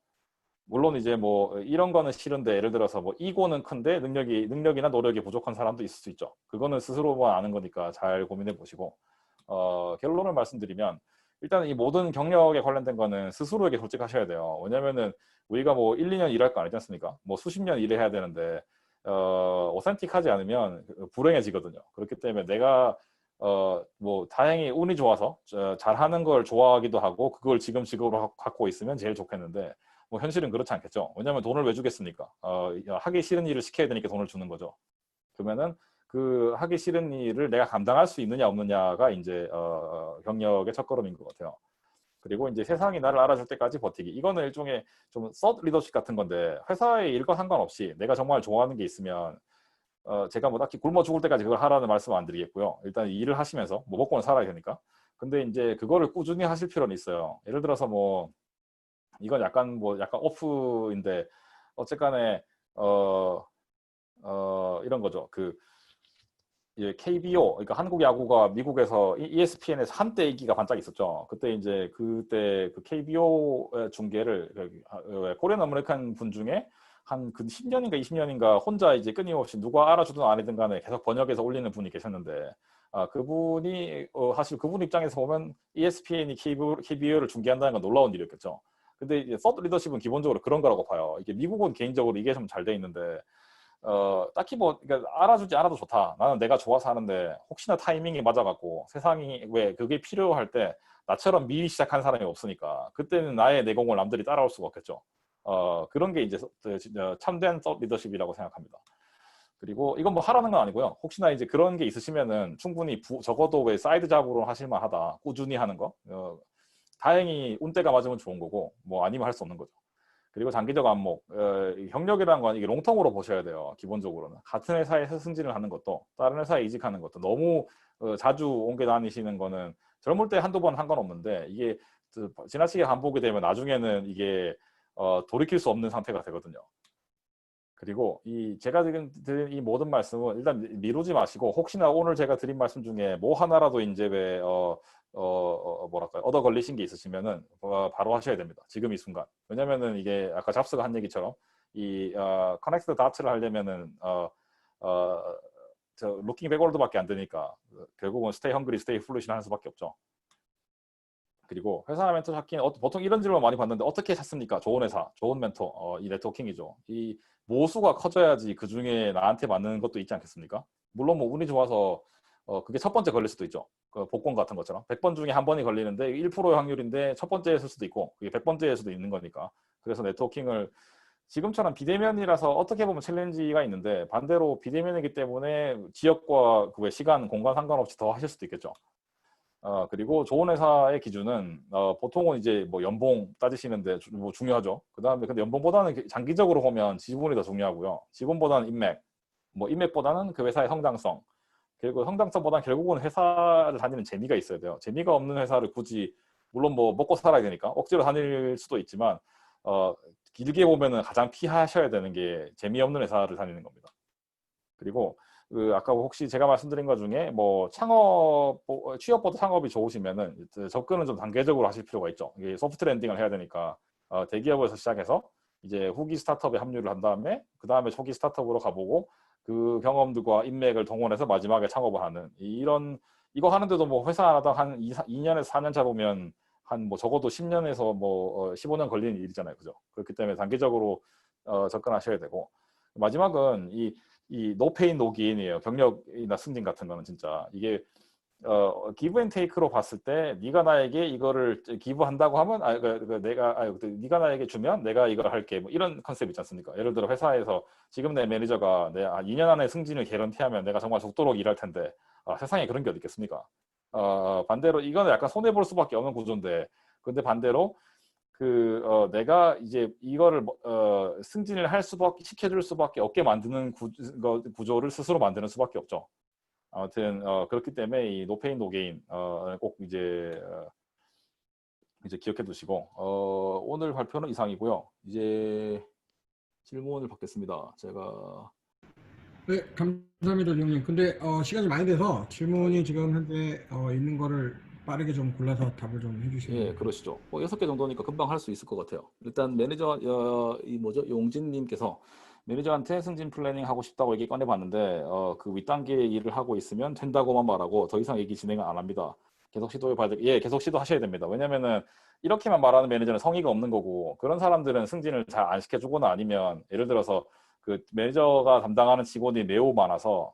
물론 이제 뭐 이런 거는 싫은데 예를 들어서 뭐 이고는 큰데 능력이나 노력이 부족한 사람도 있을 수 있죠. 그거는 스스로만 아는 거니까 잘 고민해 보시고 결론을 말씀드리면 일단 이 모든 경력에 관련된 거는 스스로에게 솔직하셔야 돼요. 왜냐면은 우리가 뭐 1, 2년 일할 거 아니지 않습니까? 뭐 수십 년 일해야 되는데 오센틱하지 않으면 불행해지거든요. 그렇기 때문에 내가 뭐 다행히 운이 좋아서 잘하는 걸 좋아하기도 하고 그걸 지금 직업으로 갖고 있으면 제일 좋겠는데 뭐 현실은 그렇지 않겠죠. 왜냐하면 돈을 왜 주겠습니까? 하기 싫은 일을 시켜야 되니까 돈을 주는 거죠. 그러면은 그 하기 싫은 일을 내가 감당할 수 있느냐 없느냐가 이제 경력의 첫걸음인 것 같아요. 그리고 이제 세상이 나를 알아줄 때까지 버티기. 이거는 일종의 좀 썬 리더십 같은 건데 회사의 일과 상관없이 내가 정말 좋아하는 게 있으면 제가 뭐 딱히 굶어 죽을 때까지 그걸 하라는 말씀 안 드리겠고요. 일단 일을 하시면서 뭐 먹고는 살아야 되니까. 근데 이제 그거를 꾸준히 하실 필요는 있어요. 예를 들어서 뭐 이건 약간 오프인데 어쨌간에 이런 거죠. 그 KBO, 그러니까 한국 야구가 미국에서 ESPN에서 한때 인기가 반짝 있었죠. 그때 그 KBO 중계를 코리안 아메리칸 분 중에 한 그 10년인가 20년인가 혼자 이제 끊임없이 누가 알아주든 안 하든 간에 계속 번역해서 올리는 분이 계셨는데 그분이 사실 그분 입장에서 보면 ESPN이 KBO를 중계한다는 건 놀라운 일이었겠죠. 근데 이제 서드 리더십은 기본적으로 그런 거라고 봐요. 이게 미국은 개인적으로 이게 좀 잘 돼 있는데 딱히 뭐 그러니까 알아주지 않아도 좋다. 나는 내가 좋아서 하는데 혹시나 타이밍이 맞아갖고 세상이 왜 그게 필요할 때 나처럼 미리 시작한 사람이 없으니까 그때는 나의 내공을 남들이 따라올 수가 없겠죠. 그런 게 이제 참된 리더십이라고 생각합니다. 그리고 이건 뭐 하라는 건 아니고요. 혹시나 이제 그런 게 있으시면은 충분히 적어도 왜 사이드 잡으로 하실만 하다. 꾸준히 하는 거. 다행히 운때가 맞으면 좋은 거고 뭐 아니면 할 수 없는 거죠. 그리고 장기적 안목, 경력이라는 건 이게 롱텀으로 보셔야 돼요. 기본적으로는 같은 회사에서 승진을 하는 것도 다른 회사에 이직하는 것도 너무 자주 옮겨 다니시는 거는 젊을 때 한두 번 상관없는데 이게 지나치게 반복이 되면 나중에는 이게 돌이킬 수 없는 상태가 되거든요. 그리고 제가 지금 드린 이 모든 말씀은 일단 미루지 마시고 혹시나 오늘 제가 드린 말씀 중에 뭐 하나라도 이제 왜 뭐랄까요 얻어 걸리신 게 있으시면은 바로 하셔야 됩니다. 지금 이 순간. 왜냐면은 이게 아까 잡스가 한 얘기처럼 이 커넥트 다트를 하려면은 저 루킹 백월드밖에 안 되니까 결국은 스테이 헝그리 스테이 플루시 하는 수밖에 없죠. 그리고 회사 멘토 찾기는 보통 이런 질문 많이 받는데 어떻게 찾습니까? 좋은 회사, 좋은 멘토, 이 네트워킹이죠. 이 모수가 커져야지 그 중에 나한테 맞는 것도 있지 않겠습니까? 물론 뭐 운이 좋아서 그게 첫 번째 걸릴 수도 있죠. 그 복권 같은 것처럼 100번 중에 한 번이 걸리는데 1%의 확률인데 첫 번째였을 수도 있고 그게 100번째일 수도 있는 거니까. 그래서 네트워킹을 지금처럼 비대면이라서 어떻게 보면 챌린지가 있는데 반대로 비대면이기 때문에 지역과 그 시간, 공간 상관없이 더 하실 수도 있겠죠. 그리고 좋은 회사의 기준은 보통은 이제 뭐 연봉 따지시는데 뭐 중요하죠. 그다음에 근데 연봉보다는 장기적으로 보면 지분이 더 중요하고요. 지분보다는 인맥, 뭐 인맥보다는 그 회사의 성장성. 그리고 성장성보다는 결국은 회사를 다니는 재미가 있어야 돼요. 재미가 없는 회사를 굳이 물론 뭐 먹고 살아야 되니까 억지로 다닐 수도 있지만 길게 보면은 가장 피하셔야 되는 게 재미없는 회사를 다니는 겁니다. 그리고 아까 혹시 제가 말씀드린 것 중에 뭐 취업보다 창업이 좋으시면은 접근은 좀 단계적으로 하실 필요가 있죠. 이게 소프트 랜딩을 해야 되니까 대기업에서 시작해서 이제 후기 스타트업에 합류를 한 다음에 그 다음에 초기 스타트업으로 가보고 그 경험들과 인맥을 동원해서 마지막에 창업을 하는 이거 하는데도 뭐 회사 하다 한 2년에서 4년 잡으면 한 뭐 적어도 10년에서 뭐 15년 걸리는 일이잖아요, 그죠? 그렇기 때문에 단계적으로 접근하셔야 되고 마지막은 이 노페인 노게인이에요. 경력이나 승진 같은 거는 진짜 이게 기브 앤 테이크로 봤을 때 네가 나에게 이거를 기부한다고 하면 네가 나에게 주면 내가 이걸 할게 뭐 이런 컨셉 있지 않습니까? 예를 들어 회사에서 지금 내 매니저가 내 2년 안에 승진을 개런티하면 내가 정말 죽도록 일할 텐데 세상에 그런 게 어디 있겠습니까? 반대로 이거는 약간 손해 볼 수밖에 없는 구조인데, 근데 반대로 내가 이제 이거를 승진을 할 수밖에 시켜줄 수밖에 없게 만드는 구조를 스스로 만드는 수밖에 없죠. 아무튼 그렇기 때문에 이 노페인 노게인 꼭 이제 기억해 두시고 오늘 발표는 이상이고요. 이제 질문을 받겠습니다. 제가 네, 감사합니다, 위원님. 근데 시간이 많이 돼서 질문이 지금 현재 있는 거를 빠르게 좀 골라서 답을 좀 해주시면 예, 돼요. 그러시죠. 6개 정도니까 금방 할 수 있을 것 같아요. 일단 매니저 용진님께서 매니저한테 승진 플래닝 하고 싶다고 얘기 꺼내봤는데 그 윗단계 일을 하고 있으면 된다고만 말하고 더 이상 얘기 진행을 안 합니다. 계속 시도해 봐야 예, 계속 시도하셔야 됩니다. 왜냐면은 이렇게만 말하는 매니저는 성의가 없는 거고, 그런 사람들은 승진을 잘 안 시켜주거나 아니면 예를 들어서 그 매니저가 담당하는 직원이 매우 많아서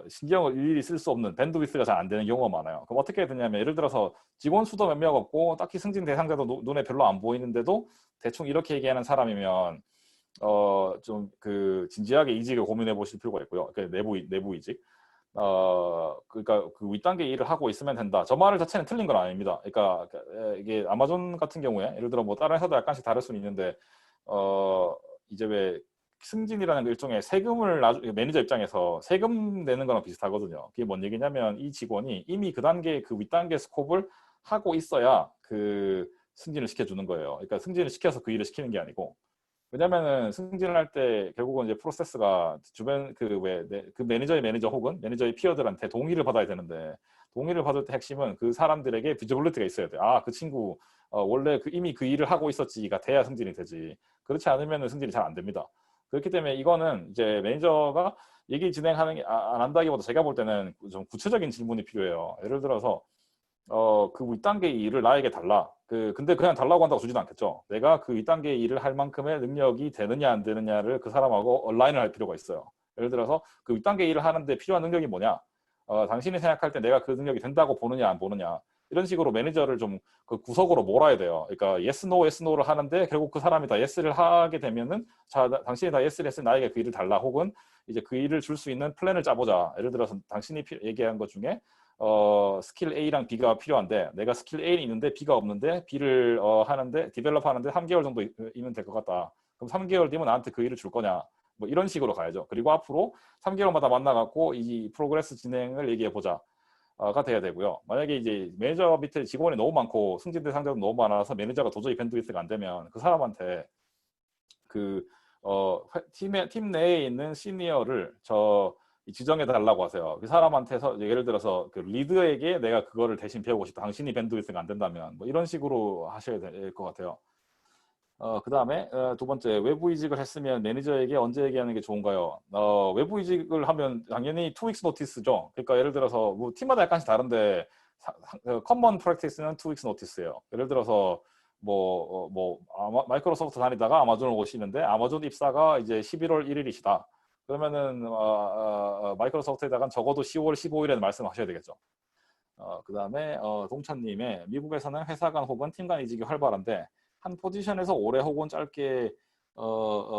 신경을 일일이 쓸 수 없는 밴드위스가 잘 안 되는 경우가 많아요. 그럼 어떻게 되냐면, 예를 들어서 직원 수도 몇 명 없고 딱히 승진 대상자도 눈에 별로 안 보이는데도 대충 이렇게 얘기하는 사람이면 좀 진지하게 이직을 고민해 보실 필요가 있고요. 내부 이직. 그러니까 그 윗단계 일을 하고 있으면 된다. 저 말 자체는 틀린 건 아닙니다. 그러니까 이게 아마존 같은 경우에 예를 들어 뭐 다른 회사도 약간씩 다를 수는 있는데 이제 왜 승진이라는 그 일종의 세금을 매니저 입장에서 세금 내는 거랑 비슷하거든요. 그게 뭔 얘기냐면 이 직원이 이미 그 단계 그 윗단계 스코프를 하고 있어야 승진을 시켜주는 거예요. 그러니까 승진을 시켜서 그 일을 시키는 게 아니고, 왜냐면은 승진을 할 때 결국은 이제 프로세스가 주변 그 매니저의 매니저 혹은 매니저의 피어들한테 동의를 받아야 되는데, 동의를 받을 때 핵심은 그 사람들에게 비지빌리티가 있어야 돼. 그 친구 원래 이미 그 일을 하고 있었지가 돼야 승진이 되지. 그렇지 않으면 승진이 잘 안 됩니다. 그렇기 때문에 이거는 이제 매니저가 얘기 진행하는 게 안 한다기보다 제가 볼 때는 좀 구체적인 질문이 필요해요. 예를 들어서 그 윗단계 일을 나에게 달라. 근데 그냥 달라고 한다고 주지는 않겠죠. 내가 그 윗단계 일을 할 만큼의 능력이 되느냐 안 되느냐를 그 사람하고 얼라인을 할 필요가 있어요. 예를 들어서 그 윗단계 일을 하는데 필요한 능력이 뭐냐? 당신이 생각할 때 내가 그 능력이 된다고 보느냐 안 보느냐? 이런 식으로 매니저를 좀 그 구석으로 몰아야 돼요. 그러니까 yes no yes no를 하는데 결국 그 사람이 다 yes를 하게 되면은 당신이 다 yes를 했으니 나에게 그 일을 달라, 혹은 이제 그 일을 줄 수 있는 플랜을 짜보자. 예를 들어서 당신이 얘기한 것 중에 스킬 A랑 B가 필요한데 내가 스킬 A는 있는데 B가 없는데 B를 하는데 디벨롭 하는데 3개월 정도 이면 될 것 같다. 그럼 3개월 뒤면 나한테 그 일을 줄 거냐? 뭐 이런 식으로 가야죠. 그리고 앞으로 3개월마다 만나갖고 이 프로그레스 진행을 얘기해 보자. 가 돼야 되고요. 만약에 이제 매니저 밑에 직원이 너무 많고 승진 대상자도 너무 많아서 매니저가 도저히 밴드위스가 안 되면 그 사람한테 팀 내에 있는 시니어를 지정해 달라고 하세요. 그 사람한테서 예를 들어서 그 리드에게 내가 그거를 대신 배우고 싶다. 당신이 밴드위스가 안 된다면 뭐 이런 식으로 하셔야 될 것 같아요. 그 다음에 두 번째, 외부 이직을 했으면 매니저에게 언제 얘기하는 게 좋은가요? 외부 이직을 하면 당연히 2weeks 노티스죠. 그러니까 예를 들어서 뭐 팀마다 약간씩 다른데 커먼 프랙티스는 2weeks 노티스예요. 예를 들어서 마이크로소프트 다니다가 아마존을 오시는데 아마존 입사가 이제 11월 1일이시다. 그러면은 마이크로소프트에다가 적어도 10월 15일에 말씀하셔야 되겠죠. 그 다음에 동찬님의 미국에서는 회사 간 혹은 팀 간 이직이 활발한데 한 포지션에서 오래 혹은 짧게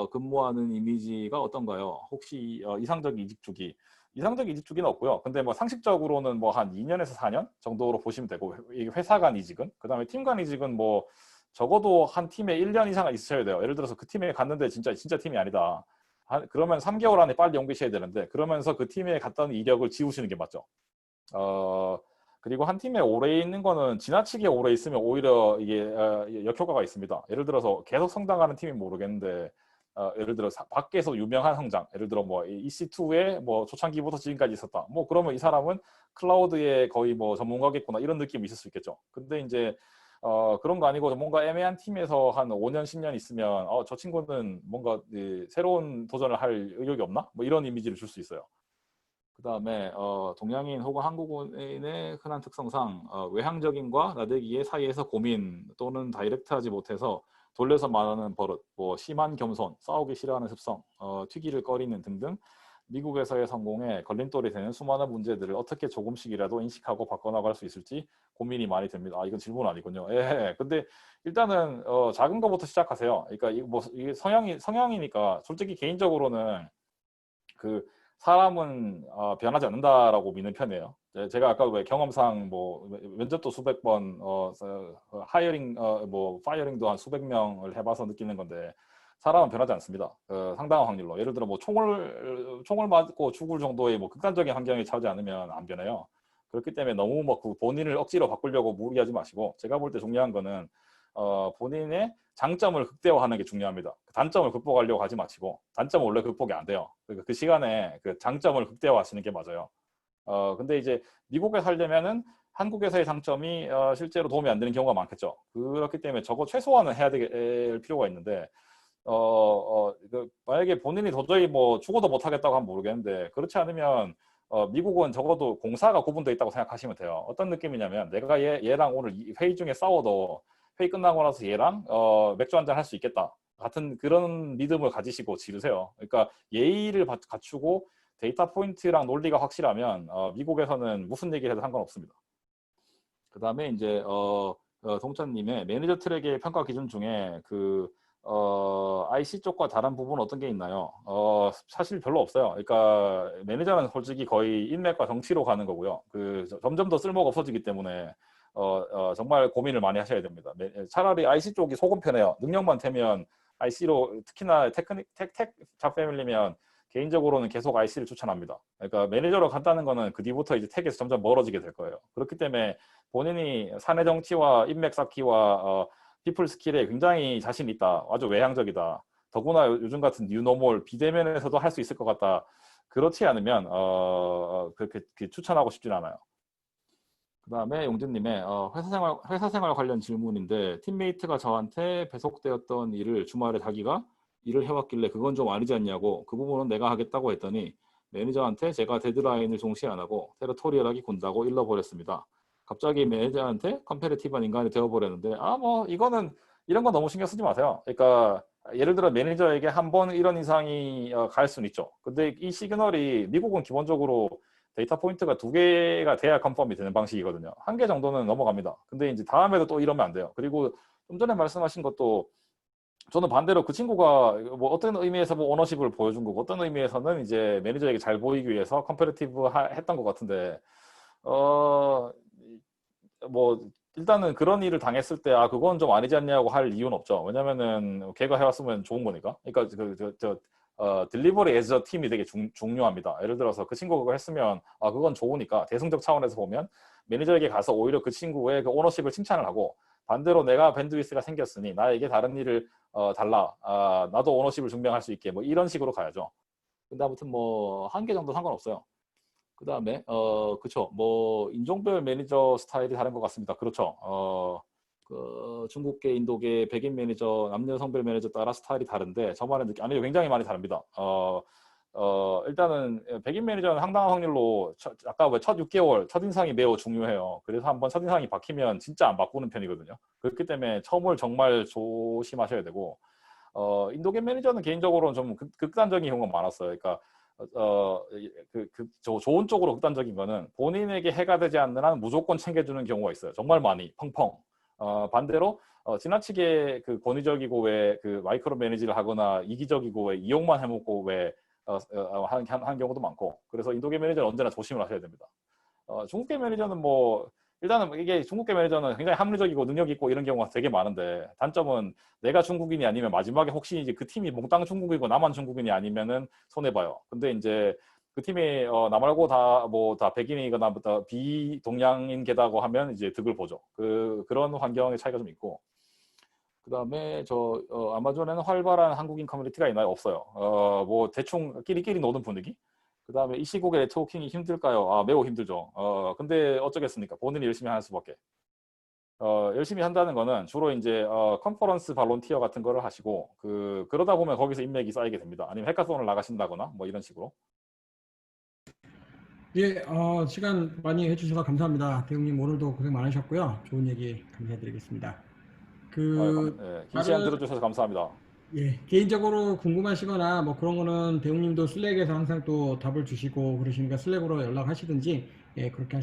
근무하는 이미지가 어떤가요? 혹시 이상적 이직 주기? 이상적 이직 주기는 없고요. 근데 뭐 상식적으로는 뭐 한 2년에서 4년 정도로 보시면 되고, 회사 간 이직은, 그 다음에 팀 간 이직은 뭐 적어도 한 팀에 1년 이상은 있으셔야 돼요. 예를 들어서 그 팀에 갔는데 진짜 팀이 아니다. 그러면 3개월 안에 빨리 옮기셔야 되는데, 그러면서 그 팀에 갔다는 이력을 지우시는 게 맞죠. 그리고 한 팀에 오래 있는 거는 지나치게 오래 있으면 오히려 이게 역효과가 있습니다. 예를 들어서 계속 성장하는 팀이 모르겠는데 예를 들어 밖에서 유명한 성장, 예를 들어 뭐 EC2에 뭐 초창기부터 지금까지 있었다. 뭐 그러면 이 사람은 클라우드에 거의 뭐 전문가겠구나, 이런 느낌이 있을 수 있겠죠. 근데 이제 그런 거 아니고 뭔가 애매한 팀에서 한 5년, 10년 있으면 저 친구는 뭔가 새로운 도전을 할 의욕이 없나? 뭐 이런 이미지를 줄 수 있어요. 그 다음에 동양인 혹은 한국인의 흔한 특성상 외향적인과 나대기의 사이에서 고민 또는 다이렉트하지 못해서 돌려서 말하는 버릇, 뭐 심한 겸손, 싸우기 싫어하는 습성, 튀기를 꺼리는 등등 미국에서의 성공에 걸림돌이 되는 수많은 문제들을 어떻게 조금씩이라도 인식하고 바꿔나갈 수 있을지 고민이 많이 됩니다. 이건 질문 아니군요. 예. 근데 일단은 작은 것부터 시작하세요. 그러니까 이게 성향이니까 솔직히 개인적으로는 사람은 변하지 않는다라고 믿는 편이에요. 제가 아까 왜 경험상 뭐 면접도 수백 번, 하이어링, 뭐 파이어링도 한 수백 명을 해봐서 느끼는 건데 사람은 변하지 않습니다. 상당한 확률로. 예를 들어 뭐 총을 맞고 죽을 정도의 뭐 극단적인 환경에 처하지 않으면 안 변해요. 그렇기 때문에 너무 뭐 그 본인을 억지로 바꾸려고 무리하지 마시고, 제가 볼 때 중요한 거는 본인의 장점을 극대화하는 게 중요합니다. 단점을 극복하려고 하지 마시고, 단점은 원래 극복이 안 돼요. 그 시간에 그 장점을 극대화하시는 게 맞아요. 근데 이제 미국에 살려면은 한국에서의 장점이 실제로 도움이 안 되는 경우가 많겠죠. 그렇기 때문에 저거 최소한은 해야 될 필요가 있는데, 만약에 본인이 도저히 뭐 죽어도 못 하겠다고 하면 모르겠는데, 그렇지 않으면 미국은 적어도 공사가 구분되어 있다고 생각하시면 돼요. 어떤 느낌이냐면, 내가 얘랑 오늘 회의 중에 싸워도 회의 끝나고 나서 얘랑 맥주 한잔 할 수 있겠다 같은 그런 믿음을 가지시고 지르세요. 그러니까 예의를 갖추고 데이터 포인트랑 논리가 확실하면 미국에서는 무슨 얘기를 해도 상관없습니다. 그 다음에 이제 동찬님의 매니저 트랙의 평가 기준 중에 IC 쪽과 다른 부분 어떤 게 있나요? 사실 별로 없어요. 그러니까 매니저는 솔직히 거의 인맥과 정치로 가는 거고요. 점점 더 쓸모가 없어지기 때문에 정말 고민을 많이 하셔야 됩니다. 차라리 IC 쪽이 속은 편해요. 능력만 되면 IC로, 특히나 택 잡패밀리면 개인적으로는 계속 IC를 추천합니다. 그러니까 매니저로 간다는 거는 그 뒤부터 이제 택에서 점점 멀어지게 될 거예요. 그렇기 때문에 본인이 사내 정치와 인맥 쌓기와 피플 스킬에 굉장히 자신 있다, 아주 외향적이다, 더구나 요즘 같은 뉴노멀 비대면에서도 할 수 있을 것 같다, 그렇지 않으면 그렇게 추천하고 싶진 않아요. 그 다음에 용진님의 회사 생활 관련 질문인데, 팀메이트가 저한테 배속되었던 일을 주말에 자기가 일을 해왔길래 그건 좀 아니지 않냐고, 그 부분은 내가 하겠다고 했더니 매니저한테 제가 데드라인을 종시 안 하고 테러토리얼하게 군다고 일러버렸습니다. 갑자기 매니저한테 컴페리티브한 인간이 되어버렸는데, 뭐 이거는 이런 거 너무 신경 쓰지 마세요. 그러니까 예를 들어 매니저에게 한 번 이런 이상이 갈 수는 있죠. 근데 이 시그널이 미국은 기본적으로 데이터 포인트가 2개가 돼야 컨펌이 되는 방식이거든요. 1개 정도는 넘어갑니다. 근데 이제 다음에도 또 이러면 안 돼요. 그리고 좀 전에 말씀하신 것도, 저는 반대로 그 친구가 뭐 어떤 의미에서 뭐 오너십을 보여준 거고, 어떤 의미에서는 이제 매니저에게 잘 보이기 위해서 컴패리티브 했던 것 같은데, 뭐 일단은 그런 일을 당했을 때 그건 좀 아니지 않냐고 할 이유는 없죠. 왜냐면은 걔가 해왔으면 좋은 거니까. 그러니까 딜리버리 에즈 팀이 되게 중요합니다. 예를 들어서 그 친구가 그거 했으면 그건 좋으니까, 대승적 차원에서 보면 매니저에게 가서 오히려 그 친구의 그 오너십을 칭찬을 하고, 반대로 내가 밴드위스가 생겼으니 나에게 다른 일을 달라, 나도 오너십을 증명할 수 있게, 뭐 이런 식으로 가야죠. 근데 아무튼 뭐 1개 정도 상관없어요. 그 다음에 그쵸, 뭐 인종별 매니저 스타일이 다른 것 같습니다. 그렇죠. 중국계, 인도계, 백인 매니저, 남녀 성별 매니저 따라 스타일이 다른데, 저만의 느낌 아니요, 굉장히 많이 다릅니다. 일단은 백인 매니저는 상당한 확률로 아까 왜 첫 6개월 첫인상이 매우 중요해요. 그래서 한번 첫인상이 바뀌면 진짜 안 바꾸는 편이거든요. 그렇기 때문에 처음을 정말 조심하셔야 되고, 인도계 매니저는 개인적으로는 좀 극단적인 경우가 많았어요. 그러니까 좋은 쪽으로 극단적인 거는 본인에게 해가 되지 않는 한 무조건 챙겨주는 경우가 있어요. 정말 많이 펑펑. 반대로 지나치게 권위적이고 왜 마이크로 매니지를 하거나 이기적이고 왜 이용만 해먹고 왜 한 경우도 많고, 그래서 인도계 매니저는 언제나 조심을 하셔야 됩니다. 중국계 매니저는 뭐 일단은 이게 중국계 매니저는 굉장히 합리적이고 능력 있고 이런 경우가 되게 많은데, 단점은 내가 중국인이 아니면 마지막에 혹시 이제 그 팀이 몽땅 중국이고 나만 중국인이 아니면은 손해 봐요. 근데 이제 그 팀이 나 말고 다 백인이거나 비동양인 계다고 하면 이제 득을 보죠. 그런 환경의 차이가 좀 있고. 그 다음에 아마존에는 활발한 한국인 커뮤니티가 있나요? 없어요. 뭐 대충 끼리끼리 노는 분위기. 그 다음에 이 시국에 네트워킹이 힘들까요? 매우 힘들죠. 근데 어쩌겠습니까? 본인이 열심히 하는 수밖에. 열심히 한다는 거는 주로 이제 컨퍼런스 발론티어 같은 거를 하시고, 그러다 보면 거기서 인맥이 쌓이게 됩니다. 아니면 해카톤을 나가신다거나 뭐 이런 식으로. 예, 시간 많이 해주셔서 감사합니다. 대웅님 오늘도 고생 많으셨고요. 좋은 얘기 감사드리겠습니다. 긴 시간 다른, 들어주셔서 감사합니다. 예, 개인적으로 궁금하시거나 뭐 그런 거는 대웅님도 슬랙에서 항상 또 답을 주시고 그러시니까 슬랙으로 연락하시든지, 예, 그렇게